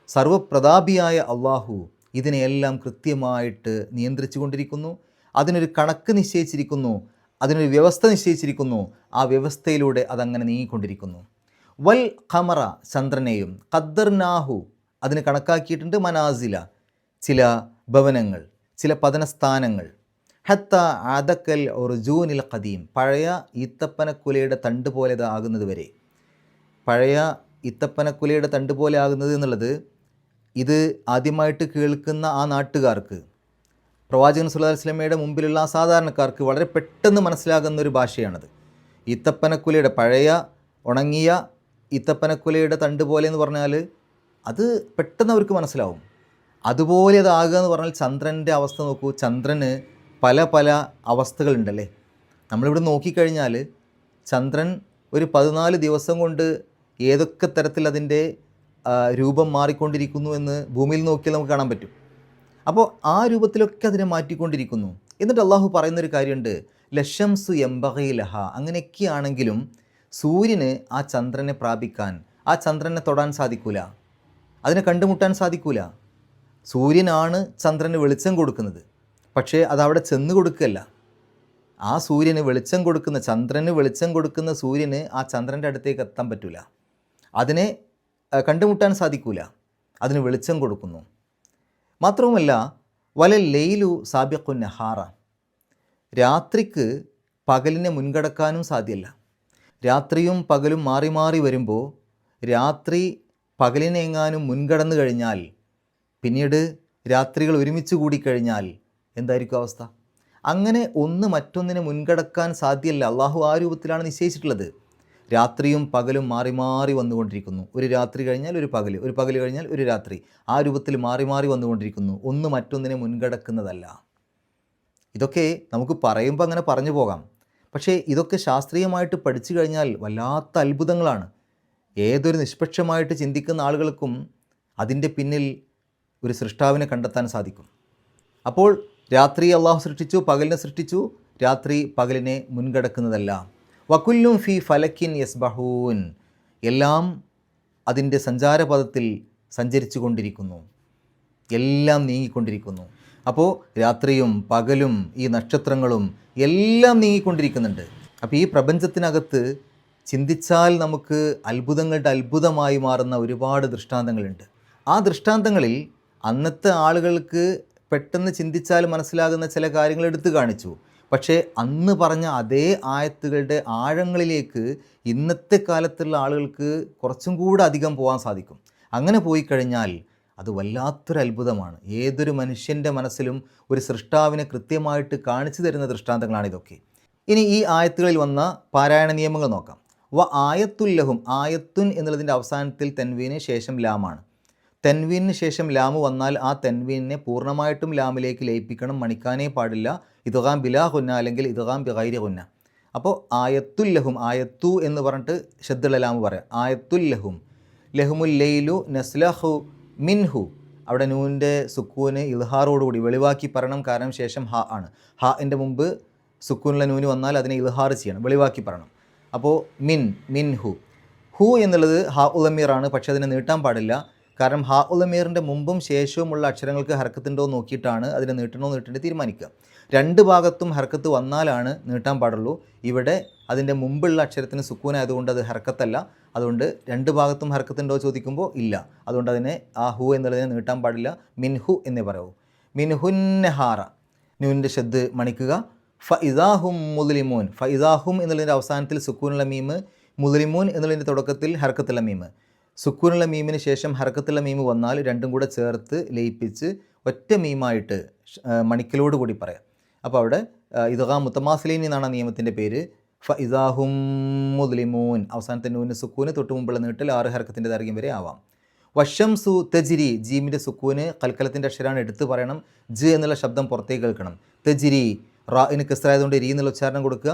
സർവപ്രതാപിയായ അള്ളാഹു ഇതിനെയെല്ലാം കൃത്യമായിട്ട് നിയന്ത്രിച്ചു കൊണ്ടിരിക്കുന്നു. അതിനൊരു കണക്ക് നിശ്ചയിച്ചിരിക്കുന്നു, അതിനൊരു വ്യവസ്ഥ നിശ്ചയിച്ചിരിക്കുന്നു. ആ വ്യവസ്ഥയിലൂടെ അതങ്ങനെ നീങ്ങിക്കൊണ്ടിരിക്കുന്നു. വൽ ഖമറ, ചന്ദ്രനെയും, ഖദ്ദർനാഹു, അതിന് കണക്കാക്കിയിട്ടുണ്ട്, മനാസില, ചില ഭവനങ്ങൾ, ചില പതനസ്ഥാനങ്ങൾ, ഹത്ത ആദക്കൽ ഒർജൂനിൽ ഖദീം, പഴയ ഈത്തപ്പനക്കുലയുടെ തണ്ട് പോലെ ആകുന്നത് വരെ. പഴയ ഈത്തപ്പനക്കുലയുടെ തണ്ട് പോലെ ആകുന്നത് എന്നുള്ളത് ഇത് ആദ്യമായിട്ട് കേൾക്കുന്ന ആ നാട്ടുകാർക്ക്, പ്രവാചകൻ സല്ലല്ലാഹു അലൈഹി വസല്ലമയുടെ മുമ്പിലുള്ള ആ സാധാരണക്കാർക്ക് വളരെ പെട്ടെന്ന് മനസ്സിലാകുന്ന ഒരു ഭാഷയാണത്. ഈത്തപ്പനക്കുലയുടെ, പഴയ ഉണങ്ങിയ ഈത്തപ്പനക്കുലയുടെ തണ്ട് പോലെ എന്ന് പറഞ്ഞാൽ അത് പെട്ടെന്ന് അവർക്ക് മനസ്സിലാവും. അതുപോലെ അതാകുക എന്ന് പറഞ്ഞാൽ ചന്ദ്രൻ്റെ അവസ്ഥ നോക്കൂ. ചന്ദ്രന് പല പല അവസ്ഥകളുണ്ടല്ലേ. നമ്മളിവിടെ നോക്കിക്കഴിഞ്ഞാൽ ചന്ദ്രൻ ഒരു 14 ദിവസം കൊണ്ട് ഏതൊക്കെ തരത്തിൽ അതിൻ്റെ രൂപം മാറിക്കൊണ്ടിരിക്കുന്നു എന്ന് ഭൂമിയിൽ നോക്കിയാൽ നമുക്ക് കാണാൻ പറ്റും. അപ്പോൾ ആ രൂപത്തിലൊക്കെ അതിനെ മാറ്റിക്കൊണ്ടിരിക്കുന്നു. എന്നിട്ട് അള്ളാഹു പറയുന്നൊരു കാര്യമുണ്ട്, ലശംസു യംബഗി ലഹ, അങ്ങനെയൊക്കെയാണെങ്കിലും സൂര്യന് ആ ചന്ദ്രനെ പ്രാപിക്കാൻ, ആ ചന്ദ്രനെ തൊടാൻ സാധിക്കൂല, അതിനെ കണ്ടുമുട്ടാൻ സാധിക്കൂല. സൂര്യനാണ് ചന്ദ്രന് വെളിച്ചം കൊടുക്കുന്നത്, പക്ഷേ അതവിടെ ചെന്ന് കൊടുക്കുകയല്ല. ആ സൂര്യന് വെളിച്ചം കൊടുക്കുന്ന, ചന്ദ്രന് വെളിച്ചം കൊടുക്കുന്ന സൂര്യന് ആ ചന്ദ്രൻ്റെ അടുത്തേക്ക് എത്താൻ പറ്റില്ല, അതിനെ കണ്ടുമുട്ടാൻ സാധിക്കൂല, അതിന് വെളിച്ചം കൊടുക്കുന്നു. മാത്രവുമല്ല വല ലൈലു സാബിഖുൻ നഹാറ, രാത്രിക്ക് പകലിനെ മുൻകടക്കാനും സാധ്യമല്ല. രാത്രിയും പകലും മാറി മാറി വരുമ്പോൾ രാത്രി പകലിനെ എങ്ങാനും മുൻകടന്നു കഴിഞ്ഞാൽ, പിന്നീട് രാത്രികൾ ഒരുമിച്ച് കൂടിക്കഴിഞ്ഞാൽ എന്തായിരിക്കും അവസ്ഥ? അങ്ങനെ ഒന്ന് മറ്റൊന്നിനെ മുൻകടക്കാൻ സാധ്യമല്ല. അള്ളാഹു ആ രൂപത്തിലാണ് നിശ്ചയിച്ചിട്ടുള്ളത്. രാത്രിയും പകലും മാറി മാറി വന്നുകൊണ്ടിരിക്കുന്നു. ഒരു രാത്രി കഴിഞ്ഞാൽ ഒരു പകൽ, ഒരു പകൽ കഴിഞ്ഞാൽ ഒരു രാത്രി, ആ രൂപത്തിൽ മാറി മാറി വന്നുകൊണ്ടിരിക്കുന്നു. ഒന്ന് മറ്റൊന്നിനെ മുൻകടക്കുന്നതല്ല. ഇതൊക്കെ നമുക്ക് പറയുമ്പോൾ അങ്ങനെ പറഞ്ഞു പോകാം. പക്ഷേ ഇതൊക്കെ ശാസ്ത്രീയമായിട്ട് പഠിച്ചു കഴിഞ്ഞാൽ വല്ലാത്ത അത്ഭുതങ്ങളാണ്. ഏതൊരു നിഷ്പക്ഷമായിട്ട് ചിന്തിക്കുന്ന ആളുകൾക്കും അതിൻ്റെ പിന്നിൽ ഒരു സൃഷ്ടാവിനെ കണ്ടെത്താൻ സാധിക്കും. അപ്പോൾ രാത്രി അള്ളാഹു സൃഷ്ടിച്ചു, പകലിനെ സൃഷ്ടിച്ചു. രാത്രി പകലിനെ മുൻകടക്കുന്നതല്ല. വകുല്ലും ഫി ഫലക്കിൻ യസ്ബഹൂൻ, എല്ലാം അതിൻ്റെ സഞ്ചാരപഥത്തിൽ സഞ്ചരിച്ചു കൊണ്ടിരിക്കുന്നു, എല്ലാം നീങ്ങിക്കൊണ്ടിരിക്കുന്നു. അപ്പോൾ രാത്രിയും പകലും ഈ നക്ഷത്രങ്ങളും എല്ലാം നീങ്ങിക്കൊണ്ടിരിക്കുന്നുണ്ട്. അപ്പോൾ ഈ പ്രപഞ്ചത്തിനകത്ത് ചിന്തിച്ചാൽ നമുക്ക് അത്ഭുതങ്ങളുടെ അത്ഭുതമായി മാറുന്ന ഒരുപാട് ദൃഷ്ടാന്തങ്ങളുണ്ട്. ആ ദൃഷ്ടാന്തങ്ങളിൽ അന്നത്തെ ആളുകൾക്ക് പെട്ടെന്ന് ചിന്തിച്ചാൽ മനസ്സിലാകുന്ന ചില കാര്യങ്ങൾ എടുത്തു കാണിച്ചു. പക്ഷേ അന്ന് പറഞ്ഞ അതേ ആയത്തുകളുടെ ആഴങ്ങളിലേക്ക് ഇന്നത്തെ കാലത്തുള്ള ആളുകൾക്ക് കുറച്ചും കൂടെ അധികം പോകാൻ സാധിക്കും. അങ്ങനെ പോയി കഴിഞ്ഞാൽ അത് വല്ലാത്തൊരു അത്ഭുതമാണ്. ഏതൊരു മനുഷ്യൻ്റെ മനസ്സിലും ഒരു സൃഷ്ടാവിനെ കൃത്യമായിട്ട് കാണിച്ചു തരുന്ന ദൃഷ്ടാന്തങ്ങളാണിതൊക്കെ. ഇനി ഈ ആയത്തുകളിൽ വന്ന പാരായണ നിയമങ്ങൾ നോക്കാം. ആയത്തുല്ലഹും, ആയത്തുൻ എന്നുള്ളതിൻ്റെ അവസാനത്തിൽ തെൻവീന് ശേഷം ലാമാണ്. തെൻവീനിന് ശേഷം ലാമ് വന്നാൽ ആ തെൻവീനിനെ പൂർണ്ണമായിട്ടും ലാമിലേക്ക് ലയിപ്പിക്കണം, മണിക്കാനേ പാടില്ല. ഇദ്ഗാം ബിലാ ഹുന്ന അല്ലെങ്കിൽ ഇദ്ഗാം ബിഗൈരി ഹുന്ന. അപ്പോൾ ആയത്തുല്ലഹും, ആയത്തു എന്ന് പറഞ്ഞിട്ട് ശദ്ദുള്ള ലാമ് പറയാം. ആയത്തുല്ലഹും, ലഹുമുൽ ലൈലു നസ്ലഹു മിൻഹു, അവിടെ നൂൻ്റെ സുക്കൂന് ഇൽഹാറോടുകൂടി വെളിവാക്കി പറയണം. കാരണം ശേഷം ഹ ആണ്. ഹാൻ്റെ മുമ്പ് സുക്കൂനുള്ള നൂന് വന്നാൽ അതിനെ ഇൽഹാർ ചെയ്യണം, വെളിവാക്കി പറയണം. അപ്പോൾ മിൻഹു, ഹു എന്നുള്ളത് ഹാ ഉലമീറാണ്, പക്ഷേ അതിനെ നീട്ടാൻ പാടില്ല. കാരണം ഹാ ഉലമീറിൻ്റെ മുമ്പും ശേഷവുമുള്ള അക്ഷരങ്ങൾക്ക് ഹർക്കത്തുണ്ടോ നോക്കിയിട്ടാണ് അതിനെ നീട്ടണോ നീട്ടേണ്ടി തീരുമാനിക്കുക. രണ്ട് ഭാഗത്തും ഹർക്കത്ത് വന്നാലാണ് നീട്ടാൻ പാടുള്ളൂ. ഇവിടെ അതിൻ്റെ മുമ്പുള്ള അക്ഷരത്തിന് സുക്കൂനായതുകൊണ്ട് അത് ഹർക്കത്തല്ല. അതുകൊണ്ട് രണ്ട് ഭാഗത്തും ഹർക്കത്തുണ്ടോ ചോദിക്കുമ്പോൾ ഇല്ല. അതുകൊണ്ട് അതിനെ ആ ഹു എന്നുള്ളതിനെ നീട്ടാൻ പാടില്ല, മിൻഹു എന്നേ പറയൂ. മിൻഹുന്നഹാറ, നൂൻ്റെ ഷദ് മണിക്കുക. ഫഇദാഹും മുദ്ലിമൂൻ, ഫഇദാഹും എന്നുള്ളതിൻ്റെ അവസാനത്തിൽ സുക്കൂനുള്ള മീമ്, മുദ്ലിമൂൻ എന്നുള്ളതിൻ്റെ തുടക്കത്തിൽ ഹർക്കത്തുള്ള മീമ്. സുക്കൂനുള്ള മീമിന് ശേഷം ഹർക്കത്തുള്ള മീമ് വന്നാൽ രണ്ടും കൂടെ ചേർത്ത് ലയിപ്പിച്ച് ഒറ്റ മീമായിട്ട് മണിക്കലോട് കൂടി പറയാം. അപ്പോൾ അവിടെ ഇദ്ഗാം മുത്തമാസിലീൻ എന്നാണ് നിയമത്തിൻ്റെ പേര്. ഫഇദാഹും മുദ്ലിമൂൻ, അവസാനത്തെ നൂന് സുക്കൂന്, തൊട്ട് മുമ്പുള്ള നീട്ടൽ 6 ഹർക്കത്തിൻ്റെ ദൈർഘ്യം വരെ ആവാം. വശംസു തജ്രി, ജീമിൻ്റെ സുക്കൂന് കൽക്കലത്തിൻ്റെ അക്ഷരമാണ് എടുത്ത് പറയണം. ജ് എന്നുള്ള ശബ്ദം പുറത്തേക്ക് കേൾക്കണം. തജ്രി, റാഇന് കസ്റായതുകൊണ്ട് രീ എന്നുള്ള ഉച്ചാരണം കൊടുക്കുക.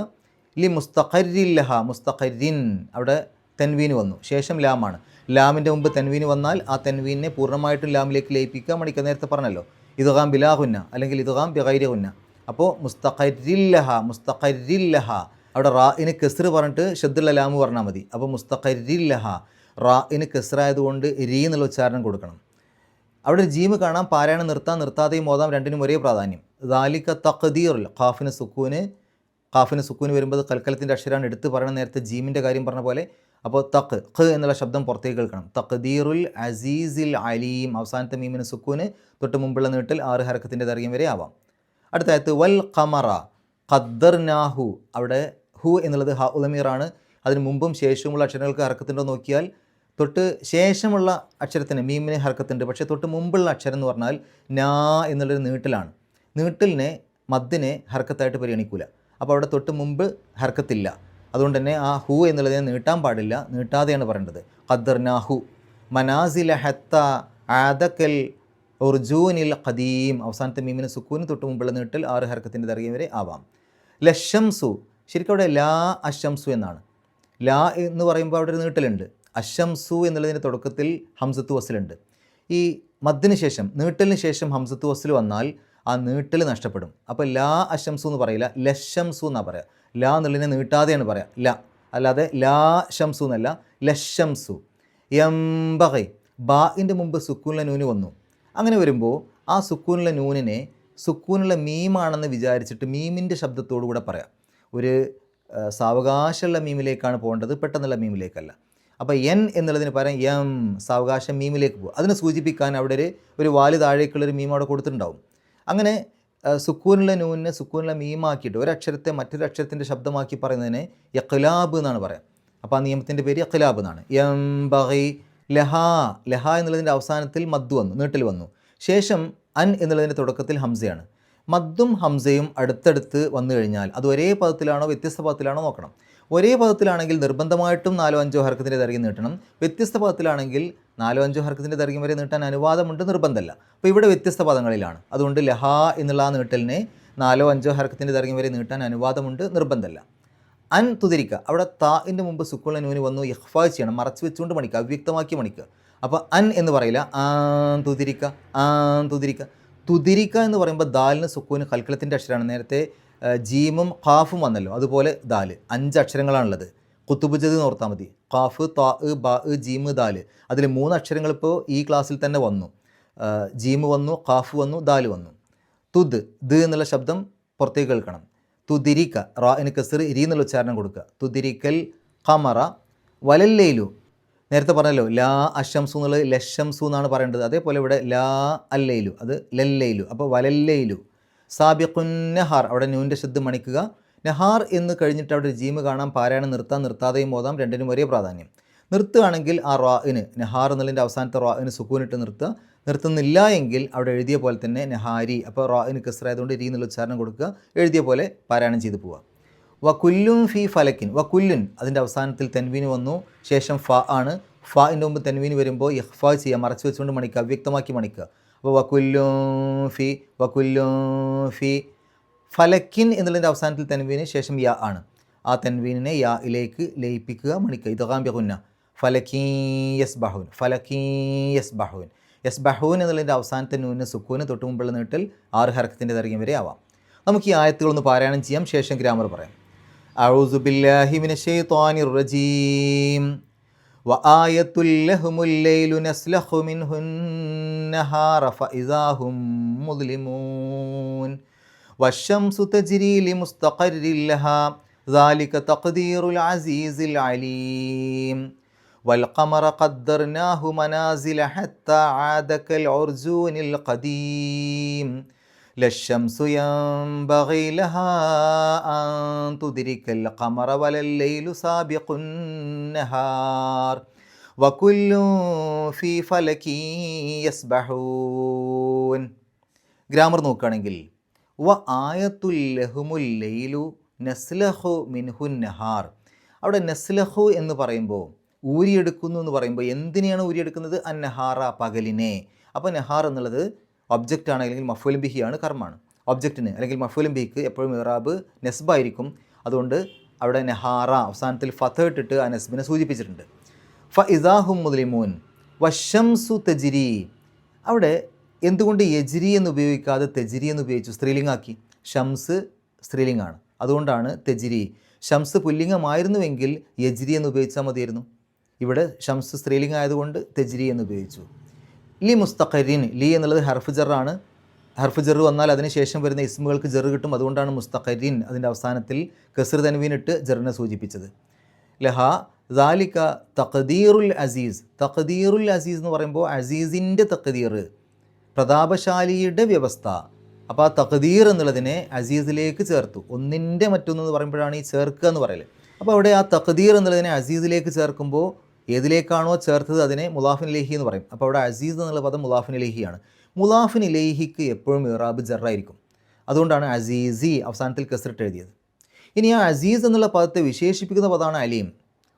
ലി മുസ്തഖരില്ലഹ, മുസ്തഖരിൻ, അവിടെ തെൻവീന് വന്നു, ശേഷം ലാമാണ്. ലാമിൻ്റെ മുമ്പ് തെൻവീന് വന്നാൽ ആ തെൻവീനെ പൂർണ്ണമായിട്ടും ലാമിലേക്ക് ലയിപ്പിക്കുക. മണിക്ക നേരത്തെ പറഞ്ഞല്ലോ, ഇദ്ഗാം ബിലാഹുന്ന അല്ലെങ്കിൽ ഇദ്ഗാം ബിഗൈരി ഹുന്ന. അപ്പോൾ മുസ്തഖരില്ലഹ, മുസ്തഖരില്ലഹ, അവിടെ റാഇന് കസ്റ് പറഞ്ഞിട്ട് ഷദ്ദുള്ള ലാമ് പറഞ്ഞാൽ മതി. അപ്പോൾ മുസ്തഖരില്ലഹ, റാഇന് കസ്റായതുകൊണ്ട് രീ എന്നുള്ള ഉച്ചാരണം കൊടുക്കണം. അവിടെ ഒരു ജീമ് കാണാം, പാരായണം നിർത്താതെയും ഓതാം, രണ്ടിനും ഒരേ പ്രാധാന്യം. ദാലിക തഖ്ദീറുൽ, ഖാഫിന് സുക്കൂന് വരുമ്പോൾ കൽക്കലത്തിൻ്റെ അക്ഷരമാണ് എടുത്ത് പറയണം. നേരത്തെ ജീമിൻ്റെ കാര്യം പറഞ്ഞ പോലെ. അപ്പോൾ ഖ് എന്നുള്ള ശബ്ദം പുറത്തേക്ക് കേൾക്കണം. തഖ്ദീറുൽ അസീസിൽ അലീം, അവസാനത്തെ മീമിന് സുക്കൂന്, തൊട്ട് മുമ്പുള്ള നീട്ടൽ 6 ഹർക്കത്തിൻ്റെ ദൈർഘ്യം വരെ ആവാം. അടുത്ത ആയത്ത് വൽ ഖമറ ഖദ്ദർനാഹു, അവിടെ ഹു എന്നുള്ളത് ഹ ഉലമീറാണ്. അതിന് മുമ്പും ശേഷവുമുള്ള അക്ഷരങ്ങൾക്ക് ഹർക്കത്തുണ്ടോ നോക്കിയാൽ തൊട്ട് ശേഷമുള്ള അക്ഷരത്തിന് മീമിന് ഹർക്കത്തുണ്ട്, പക്ഷേ തൊട്ട് മുമ്പുള്ള അക്ഷരം എന്ന് പറഞ്ഞാൽ നാ എന്നുള്ളൊരു നീട്ടലാണ്. നീട്ടലിനെ മദ്ദിനെ ഹർക്കത്തായിട്ട് പരിഗണിക്കൂല. അപ്പോൾ അവിടെ തൊട്ട് മുമ്പ് ഹർക്കത്തില്ല. അതുകൊണ്ട് തന്നെ ആ ഹു എന്നുള്ളതിനെ നീട്ടാൻ പാടില്ല, നീട്ടാതെയാണ് പറയേണ്ടത്. ഖദ്ദർനാഹു മനാസില ഹത്ത ആദക്കൽ ഉർജൂനിൽ ഖദീം, അവസാനത്തെ മീമിന് സുക്കൂന്, തൊട്ട് മുമ്പുള്ള നീട്ടൽ 6 ഹർക്കത്തിൻ്റെ ദൈർഘ്യം വരെ ആവാം. ലഷംസു, ശരിക്കും അവിടെ ലാ അശംസു എന്നാണ്. ലാ എന്ന് പറയുമ്പോൾ അവിടെ ഒരു നീട്ടലുണ്ട്. അശംസു എന്നുള്ളതിൻ്റെ തുടക്കത്തിൽ ഹംസത്തു വസ്ലുണ്ട്. ഈ മദ്ദിന് ശേഷം, നീട്ടലിന് ശേഷം ഹംസത്തു വസ്ൽ വന്നാൽ ആ നീട്ടൽ നഷ്ടപ്പെടും. അപ്പോൾ ലാ അശംസു എന്ന് പറയില്ല, ലഷംസു എന്നാണ് പറയുക. ലാ എന്നുള്ളതിനെ നീട്ടാതെയാണ് പറയുക, ല, അല്ലാതെ ലാ ഷംസു എന്നല്ല, ലഷംസു. യംബഗി, ബാഇൻ്റെ മുമ്പ് സുക്കൂനുള്ള നൂന് വന്നു. അങ്ങനെ വരുമ്പോൾ ആ സുക്കൂനുള്ള നൂനിനെ സുക്കൂനുള്ള മീമാണെന്ന് വിചാരിച്ചിട്ട് മീമിൻ്റെ ശബ്ദത്തോടു കൂടെ പറയാം. ഒരു സാവകാശമുള്ള മീമിലേക്കാണ് പോകേണ്ടത്, പെട്ടെന്നുള്ള മീമിലേക്കല്ല. അപ്പോൾ എൻ എന്നുള്ളതിന് പകരം യം, സാവകാശം മീമിലേക്ക് പോകും. അതിനെ സൂചിപ്പിക്കാൻ അവിടെ ഒരു വാല് താഴേക്കുള്ളൊരു മീം അവിടെ കൊടുത്തിട്ടുണ്ടാവും. അങ്ങനെ സുക്കൂനുള്ള നൂനിനെ സുക്കൂനുള്ള മീമാക്കിയിട്ട് ഒരക്ഷരത്തെ മറ്റൊരു അക്ഷരത്തിൻ്റെ ശബ്ദമാക്കി പറയുന്നതിനെ യഖ്ലാബ് എന്നാണ് പറയാം. അപ്പോൾ ആ നിയമത്തിൻ്റെ പേര് യഖ്ലാബ് എന്നാണ്. യംബഗി ലഹ, ലഹ എന്നുള്ളതിൻ്റെ അവസാനത്തിൽ മദ് വന്നു, നീട്ടൽ വന്നു. ശേഷം അൻ എന്നുള്ളതിൻ്റെ തുടക്കത്തിൽ ഹംസയാണ്. മദ്ദും ഹംസയും അടുത്തടുത്ത് വന്നു കഴിഞ്ഞാൽ അത് ഒരേ പദത്തിലാണോ വ്യത്യസ്ത പദത്തിലാണോ നോക്കണം. ഒരേ പദത്തിലാണെങ്കിൽ നിർബന്ധമായിട്ടും 4-5 ഹർക്കത്തിൻ്റെ ദൈർഘ്യം നീട്ടണം. വ്യത്യസ്ത പദത്തിലാണെങ്കിൽ 4-5 ഹർക്കത്തിൻ്റെ ദൈർഘ്യം വരെ നീട്ടാൻ അനുവാദമുണ്ട്, നിർബന്ധമല്ല. അപ്പോൾ ഇവിടെ വ്യത്യസ്ത പദങ്ങളിലാണ്, അതുകൊണ്ട് ലഹ എന്നുള്ള ആ നീട്ടലിനെ 4-5 ഹർക്കത്തിൻ്റെ ദൈർഘ്യം വരെ നീട്ടാൻ അനുവാദമുണ്ട്, നിർബന്ധമല്ല. അൻ തുതിരിക്കുക, അവിടെ താഇൻ്റെ മുമ്പ് സുക്കുള്ള നൂന് വന്നു, ഇഖ്ഫാ ചെയ്യണം, മറച്ചു വെച്ചുകൊണ്ട് മണിക്കുക, അവ്യക്തമാക്കി മണിക്കുക. അപ്പോൾ അൻ എന്ന് പറയില്ല, തുതിരിക്ക, തുതിരിക്ക. തുതിരിക്ക എന്ന് പറയുമ്പോൾ ദാലിന് സുക്കൂന് കൽക്കലത്തിൻ്റെ അക്ഷരമാണ്. നേരത്തെ ജീമും ഖാഫും വന്നല്ലോ, അതുപോലെ ദാല് 5 അക്ഷരങ്ങളാണുള്ളത്. കുത്തുബുജത് എന്ന് ഓർത്താൽ മതി. ഖാഫ്, താ, ബാ, ജീമ്, ദാല്. അതിൽ 3 അക്ഷരങ്ങൾ ഇപ്പോൾ ഈ ക്ലാസ്സിൽ തന്നെ വന്നു. ജീമ് വന്നു, ഖാഫ് വന്നു, ദാല് വന്നു. തുദ്, ദ് എന്നുള്ള ശബ്ദം പുറത്തേക്ക് കേൾക്കണം. തുതിരിക്ക, റാഇന് കസ്ർ, ഇരി എന്നുള്ള ഉച്ചാരണം കൊടുക്കുക. തുതിരിക്കൽ ഖമറ വലല്ലൈലു. നേരത്തെ പറഞ്ഞല്ലോ ലാ അശംസു എന്നുള്ളത് ലശംസു എന്നാണ് പറയേണ്ടത്. അതേപോലെ ഇവിടെ ലാ അല്ലൈലു, അത് ലല്ലൈലു. അപ്പോൾ വലല്ലൈലു. സാബിഖുൻ നഹാർ, അവിടെ നൂൻ്റെ ശബ്ദം മണിക്കുക. നഹാർ എന്ന് കഴിഞ്ഞിട്ട് അവിടെ ജീമ് കാണാം. പാരായണം നിർത്താതെയും ഓതാം, രണ്ടിനും ഒരേ പ്രാധാന്യം. നിർത്തുകയാണെങ്കിൽ ആ റാഇന്, നഹാർ എന്നുള്ളതിൻ്റെ അവസാനത്തെ റാഇന് സുക്കൂനിട്ട് നിർത്തുക. നിർത്തുന്നില്ല എങ്കിൽ അവിടെ എഴുതിയ പോലെ തന്നെ നഹാരി, അപ്പോൾ റാഇന് കസ്റായതുകൊണ്ട് രീ എന്നുള്ള ഉച്ചാരണം കൊടുക്കുക, എഴുതിയ പോലെ പാരായണം ചെയ്ത് പോവുക. വകുല്ലും ഫി ഫലക്കിൻ, വകുല്ലുൻ അതിൻ്റെ അവസാനത്തിൽ തെൻവീന് വന്നു, ശേഷം ഫ ആണ്. ഫാഇൻ്റെ മുമ്പ് തെൻവീന് വരുമ്പോൾ ഇഖ്ഫാ ചെയ്യുക, മറച്ചു വെച്ചുകൊണ്ട് മണിക്കുക, അവ്യക്തമാക്കി മണിക്കുക. അപ്പോൾ വകുല്ലും ഫി ഫലക്കിൻ എന്നുള്ളതിൻ്റെ അവസാനത്തിൽ തെൻവീന്, ശേഷം യാ ആണ്. ആ തെൻവീനിനെ യാ ഇലേക്ക് ലയിപ്പിക്കുക, മണിക്കുക. ഇദ്ഗാം ബിഗുന്ന, ഫലക്കീ യസ്ബഹൂൻ, ഫലക്കീ യസ്ബഹൂൻ. യസ്ബഹൂൻ എന്നുള്ളതിൻ്റെ അവസാനത്തെ നൂന് സുക്കൂന് തൊട്ട് മുമ്പുള്ള നീട്ടൽ 6 ഹർക്കത്തിൻ്റെ ദൈർഘ്യം വരെ ആവാം. നമുക്ക് ഈ ആയത്തുകളൊന്ന് പാരായണം ചെയ്യാം, ശേഷം ഗ്രാമർ പറയാം. അഊസു ബില്ലാഹി മിനശ് ശൈത്വാനിർ റജീം. വആയത്തുൽ ലഹുമുൽ ലൈലു നസ്ലഖു മിൻഹുൻ നഹാറ ഫഇദാ ഹും മുദ്ലിമൂൻ. വശംസു തജ്രി ലിമുസ്തഖറിൻ ലഹാ ദാലിക തഖ്ദീറുൽ അസീസിൽ അലീം. والقمر قدرناه منازل حتى عاد كالعرجون القديم. لا الشمس ينبغي لها أن تدرك القمر ولا الليل سابق النهار وكل في فلك يسبحون. ഗ്രാമർ നോക്കുകയാണെങ്കിൽ വ ആയത്തുൽ ലഹുമുൽ ലൈലു നസ്ലഖു മിൻഹുൻ നഹാർ, അവിടെ നസ്ലഖു എന്ന് പറയുമ്പോൾ ഊരിയെടുക്കുന്നു എന്ന് പറയുമ്പോൾ എന്തിനെയാണ് ഊരിയെടുക്കുന്നത്? അന്നഹാറ, പകലിനെ. അപ്പോൾ നഹാർ എന്നുള്ളത് ഒബ്ജക്റ്റ് ആണ്, അല്ലെങ്കിൽ മഫ്ഊലും ബിഹിയാണ്, കർമ്മാണ്. ഒബ്ജക്റ്റിന് അല്ലെങ്കിൽ മഫ്ഊലും ബിഹിക്ക് എപ്പോഴും ഇറാബ് നെസ്ബായിരിക്കും. അതുകൊണ്ട് അവിടെ നഹാറ അവസാനത്തിൽ ഫത്ത് ഇട്ടിട്ട് ആ നെസ്ബിനെ സൂചിപ്പിച്ചിട്ടുണ്ട്. ഫഇദാ ഹും മുദ്ലിമൂൻ. വശംസു തജ്രി, അവിടെ എന്തുകൊണ്ട് യജ്രി എന്ന് ഉപയോഗിക്കാതെ തെജ്രി എന്ന് ഉപയോഗിച്ചു? സ്ത്രീലിംഗാക്കി. ഷംസ് സ്ത്രീലിംഗാണ്, അതുകൊണ്ടാണ് തെജ്രി. ഷംസ് പുല്ലിംഗമായിരുന്നുവെങ്കിൽ യജ്രി എന്ന് ഉപയോഗിച്ചാൽ മതിയായിരുന്നു. ഇവിടെ ഷംസ് സ്ത്രീലിംഗം ആയതുകൊണ്ട് തെജ്രി എന്ന് ഉപയോഗിച്ചു. ലി മുസ്തഖരിൻ, ലി എന്നുള്ളത് ഹർഫ് ജറാണ്. ഹർഫ് ജറ് വന്നാൽ അതിനുശേഷം വരുന്ന ഇസ്മുകൾക്ക് ജറ് കിട്ടും, അതുകൊണ്ടാണ് മുസ്തഖരിൻ അതിൻ്റെ അവസാനത്തിൽ കസ്ർ തൻവീനിട്ട് ജറിനെ സൂചിപ്പിച്ചത്. ലഹ ദാലിക തഖ്ദീറുൽ അസീസ്. തഖ്ദീറുൽ അസീസ് എന്ന് പറയുമ്പോൾ അസീസിൻ്റെ തഖ്ദീർ, പ്രതാപശാലിയുടെ വ്യവസ്ഥ. അപ്പോൾ ആ തഖ്ദീർ എന്നുള്ളതിനെ അസീസിലേക്ക് ചേർത്തു. ഒന്നിൻ്റെ മറ്റൊന്നെന്ന് പറയുമ്പോഴാണ് ഈ ചേർക്കുക എന്ന് പറയൽ. അപ്പോൾ അവിടെ ആ തഖ്ദീർ എന്നുള്ളതിനെ അസീസിലേക്ക് ചേർക്കുമ്പോൾ ഏതിലേക്കാണോ ചേർത്തത് അതിനെ മുലാഫിൻ ഇലൈഹി എന്ന് പറയും. അപ്പോൾ അവിടെ അസീസ് എന്നുള്ള പദം മുലാഫിൻ ഇലൈഹിയാണ്. മുലാഫിൻ ഇലൈഹിക്ക് എപ്പോഴും ഇറാബ് ജറായിരിക്കും, അതുകൊണ്ടാണ് അസീസി അവസാനത്തിൽ കസ്റിട്ട് എഴുതിയത്. ഇനി ആ അസീസ് എന്നുള്ള പദത്തെ വിശേഷിപ്പിക്കുന്ന പദമാണ് അലീം.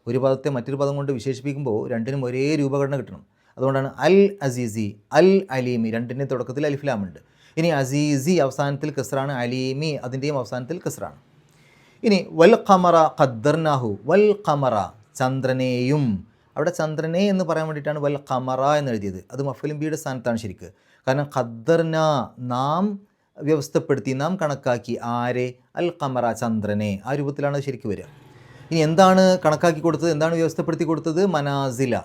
ഒരു പദത്തെ മറ്റൊരു പദം കൊണ്ട് വിശേഷിപ്പിക്കുമ്പോൾ രണ്ടിനും ഒരേ രൂപഘടന കിട്ടണം. അതുകൊണ്ടാണ് അൽ അസീസി, അൽ അലീമി, രണ്ടിൻ്റെയും തുടക്കത്തിൽ അലിഫ്ലാമുണ്ട്. ഇനി അസീസി അവസാനത്തിൽ കസ്റാണ്, അലീമി അതിൻ്റെയും അവസാനത്തിൽ കസ്റാണ്. ഇനി വൽ ഖമറ ഖദ്ദർനാഹു, വൽ ഖമറ ചന്ദ്രനെയും. അവിടെ ചന്ദ്രനെ എന്ന് പറയാൻ വേണ്ടിയിട്ടാണ് വൽ ഖമറ എന്ന് എഴുതിയത്. അത് മഫ്ഊലും ബിയുടെ സ്ഥാനത്താണ് ശരിക്ക്. കാരണം ഖദ്ദർന നാം വ്യവസ്ഥപ്പെടുത്തി, നാം കണക്കാക്കി. ആരെ? അൽ ഖമറ ചന്ദ്രനെ. ആ രൂപത്തിലാണ് ശരിക്ക് വരിക. ഇനി എന്താണ് കണക്കാക്കി കൊടുത്തത്, എന്താണ് വ്യവസ്ഥപ്പെടുത്തി കൊടുത്തത്? മനാസില.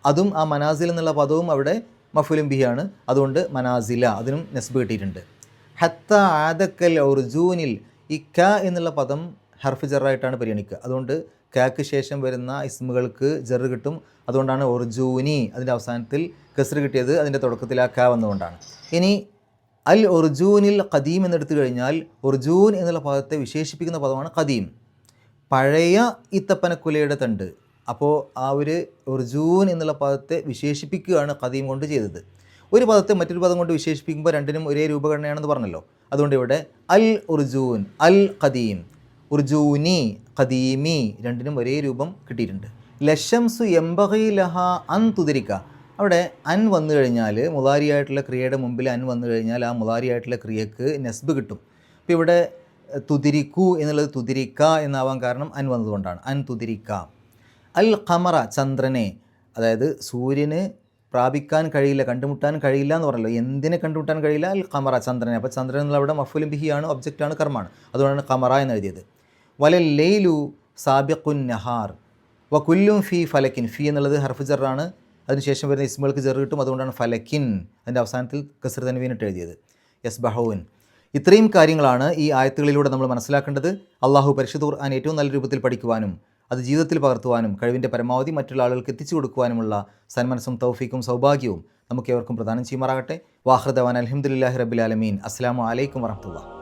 അതും ആ മനാസിൽ എന്നുള്ള പദവും അവിടെ മഫ്ഊലും ബിഹിയാണ്, അതുകൊണ്ട് മനാസില അതിനും നസ്ബ് കിട്ടിയിട്ടുണ്ട്. ഹത്ത ആദക്കൽ ഉർജൂനിൽ, ഈ ക എന്നുള്ള പദം ഹർഫ് ജറായിട്ടാണ് പരിഗണിക്കുക. അതുകൊണ്ട് കാക്ക് ശേഷം വരുന്ന ഇസ്മുകൾക്ക് ജറ് കിട്ടും. അതുകൊണ്ടാണ് ഉർജൂനി അതിൻ്റെ അവസാനത്തിൽ കസ്ർ കിട്ടിയത്, അതിൻ്റെ തുടക്കത്തിൽ ആ ക വന്നുകൊണ്ടാണ്. ഇനി അൽ ഉർജൂനിൽ ഖദീം എന്നെടുത്തു കഴിഞ്ഞാൽ ഉർജൂൻ എന്നുള്ള പദത്തെ വിശേഷിപ്പിക്കുന്ന പദമാണ് ഖദീം, പഴയ ഈത്തപ്പനക്കുലയുടെ തണ്ട്. അപ്പോൾ ആ ഒരു ഉർജൂൻ എന്നുള്ള പദത്തെ വിശേഷിപ്പിക്കുകയാണ് ഖദീം കൊണ്ട് ചെയ്തത്. ഒരു പദത്തെ മറ്റൊരു പദം കൊണ്ട് വിശേഷിപ്പിക്കുമ്പോൾ രണ്ടിനും ഒരേ രൂപഘടനയാണെന്ന് പറഞ്ഞല്ലോ. അതുകൊണ്ട് ഇവിടെ അൽ ഉർജൂൻ, അൽ ഖദീം, ഉർജൂനി, ഖദീമി രണ്ടിനും ഒരേ രൂപം കിട്ടിയിട്ടുണ്ട്. ലശംസു യംബഗി ലഹ അൻ തുദരിക, അവിടെ അൻ വന്നു കഴിഞ്ഞാൽ മുളാരിയായിട്ടുള്ള ക്രിയയുടെ മുമ്പിൽ അൻ വന്നു കഴിഞ്ഞാൽ ആ മുളാരിയായിട്ടുള്ള ക്രിയക്ക് നെസ്ബ് കിട്ടും. അപ്പോൾ ഇവിടെ തുതിരിക്കു എന്നുള്ളത് തുതിരിക്ക എന്നാവാൻ കാരണം അൻ വന്നതുകൊണ്ടാണ്. അൻ തുതിരിക്ക. അൽ ഖമറ, ചന്ദ്രനെ, അതായത് സൂര്യന് പ്രാപിക്കാൻ കഴിയില്ല, കണ്ടുമുട്ടാൻ കഴിയില്ല എന്ന് പറഞ്ഞല്ലോ. എന്തിനെ കണ്ടുമുട്ടാൻ കഴിയില്ല? അൽ ഖമറ, ചന്ദ്രനെ. അപ്പോൾ ചന്ദ്രൻ എന്നുള്ള അവിടെ മഫ്ഊലുൻ ബിഹിയാണ്, ഒബ്ജക്റ്റാണ്, കർമാണ്. അതുകൊണ്ടാണ് ഖമറ എന്ന് എഴുതിയത്. വലൽ ലൈലു സാബിഖുൻ നഹാർ വ കുല്ലും ഫി ഫലക്കിൻ. ഫി എന്നുള്ളത് ഹർഫ് ജറാണ്, അതിനുശേഷം വരുന്ന ഇസ്മുകൾക്ക് ജർ കിട്ടും. അതുകൊണ്ടാണ് ഫലക്കിൻ അതിൻ്റെ അവസാനത്തിൽ കസ്ർ തൻവീനിട്ട് എഴുതിയത്. യസ്ബഹൂൻ. ഇത്രയും കാര്യങ്ങളാണ് ഈ ആയത്തുകളിലൂടെ നമ്മൾ മനസ്സിലാക്കേണ്ടത്. അള്ളാഹു പരിശുദ്ധ ഖുർആൻ ഏറ്റവും നല്ല രൂപത്തിൽ പഠിക്കുവാനും അത് ജീവിതത്തിൽ പകർത്തുവാനും കഴിവിൻ്റെ പരമാവധി മറ്റുള്ള ആളുകൾക്ക് എത്തിച്ചു കൊടുക്കുവാനുമുള്ള സന്മനസ്സും തൗഫീക്കും സൗഭാഗ്യവും നമുക്കേവർക്കും പ്രദാനം ചെയ്യുമാറാകട്ടെ. വാഹൃദവാൻ അൽഹംദുലില്ലാഹി റബ്ബിൽ ആലമീൻ. അസ്സലാമു അലൈക്കും വറഹ്മത്തുള്ളാഹി.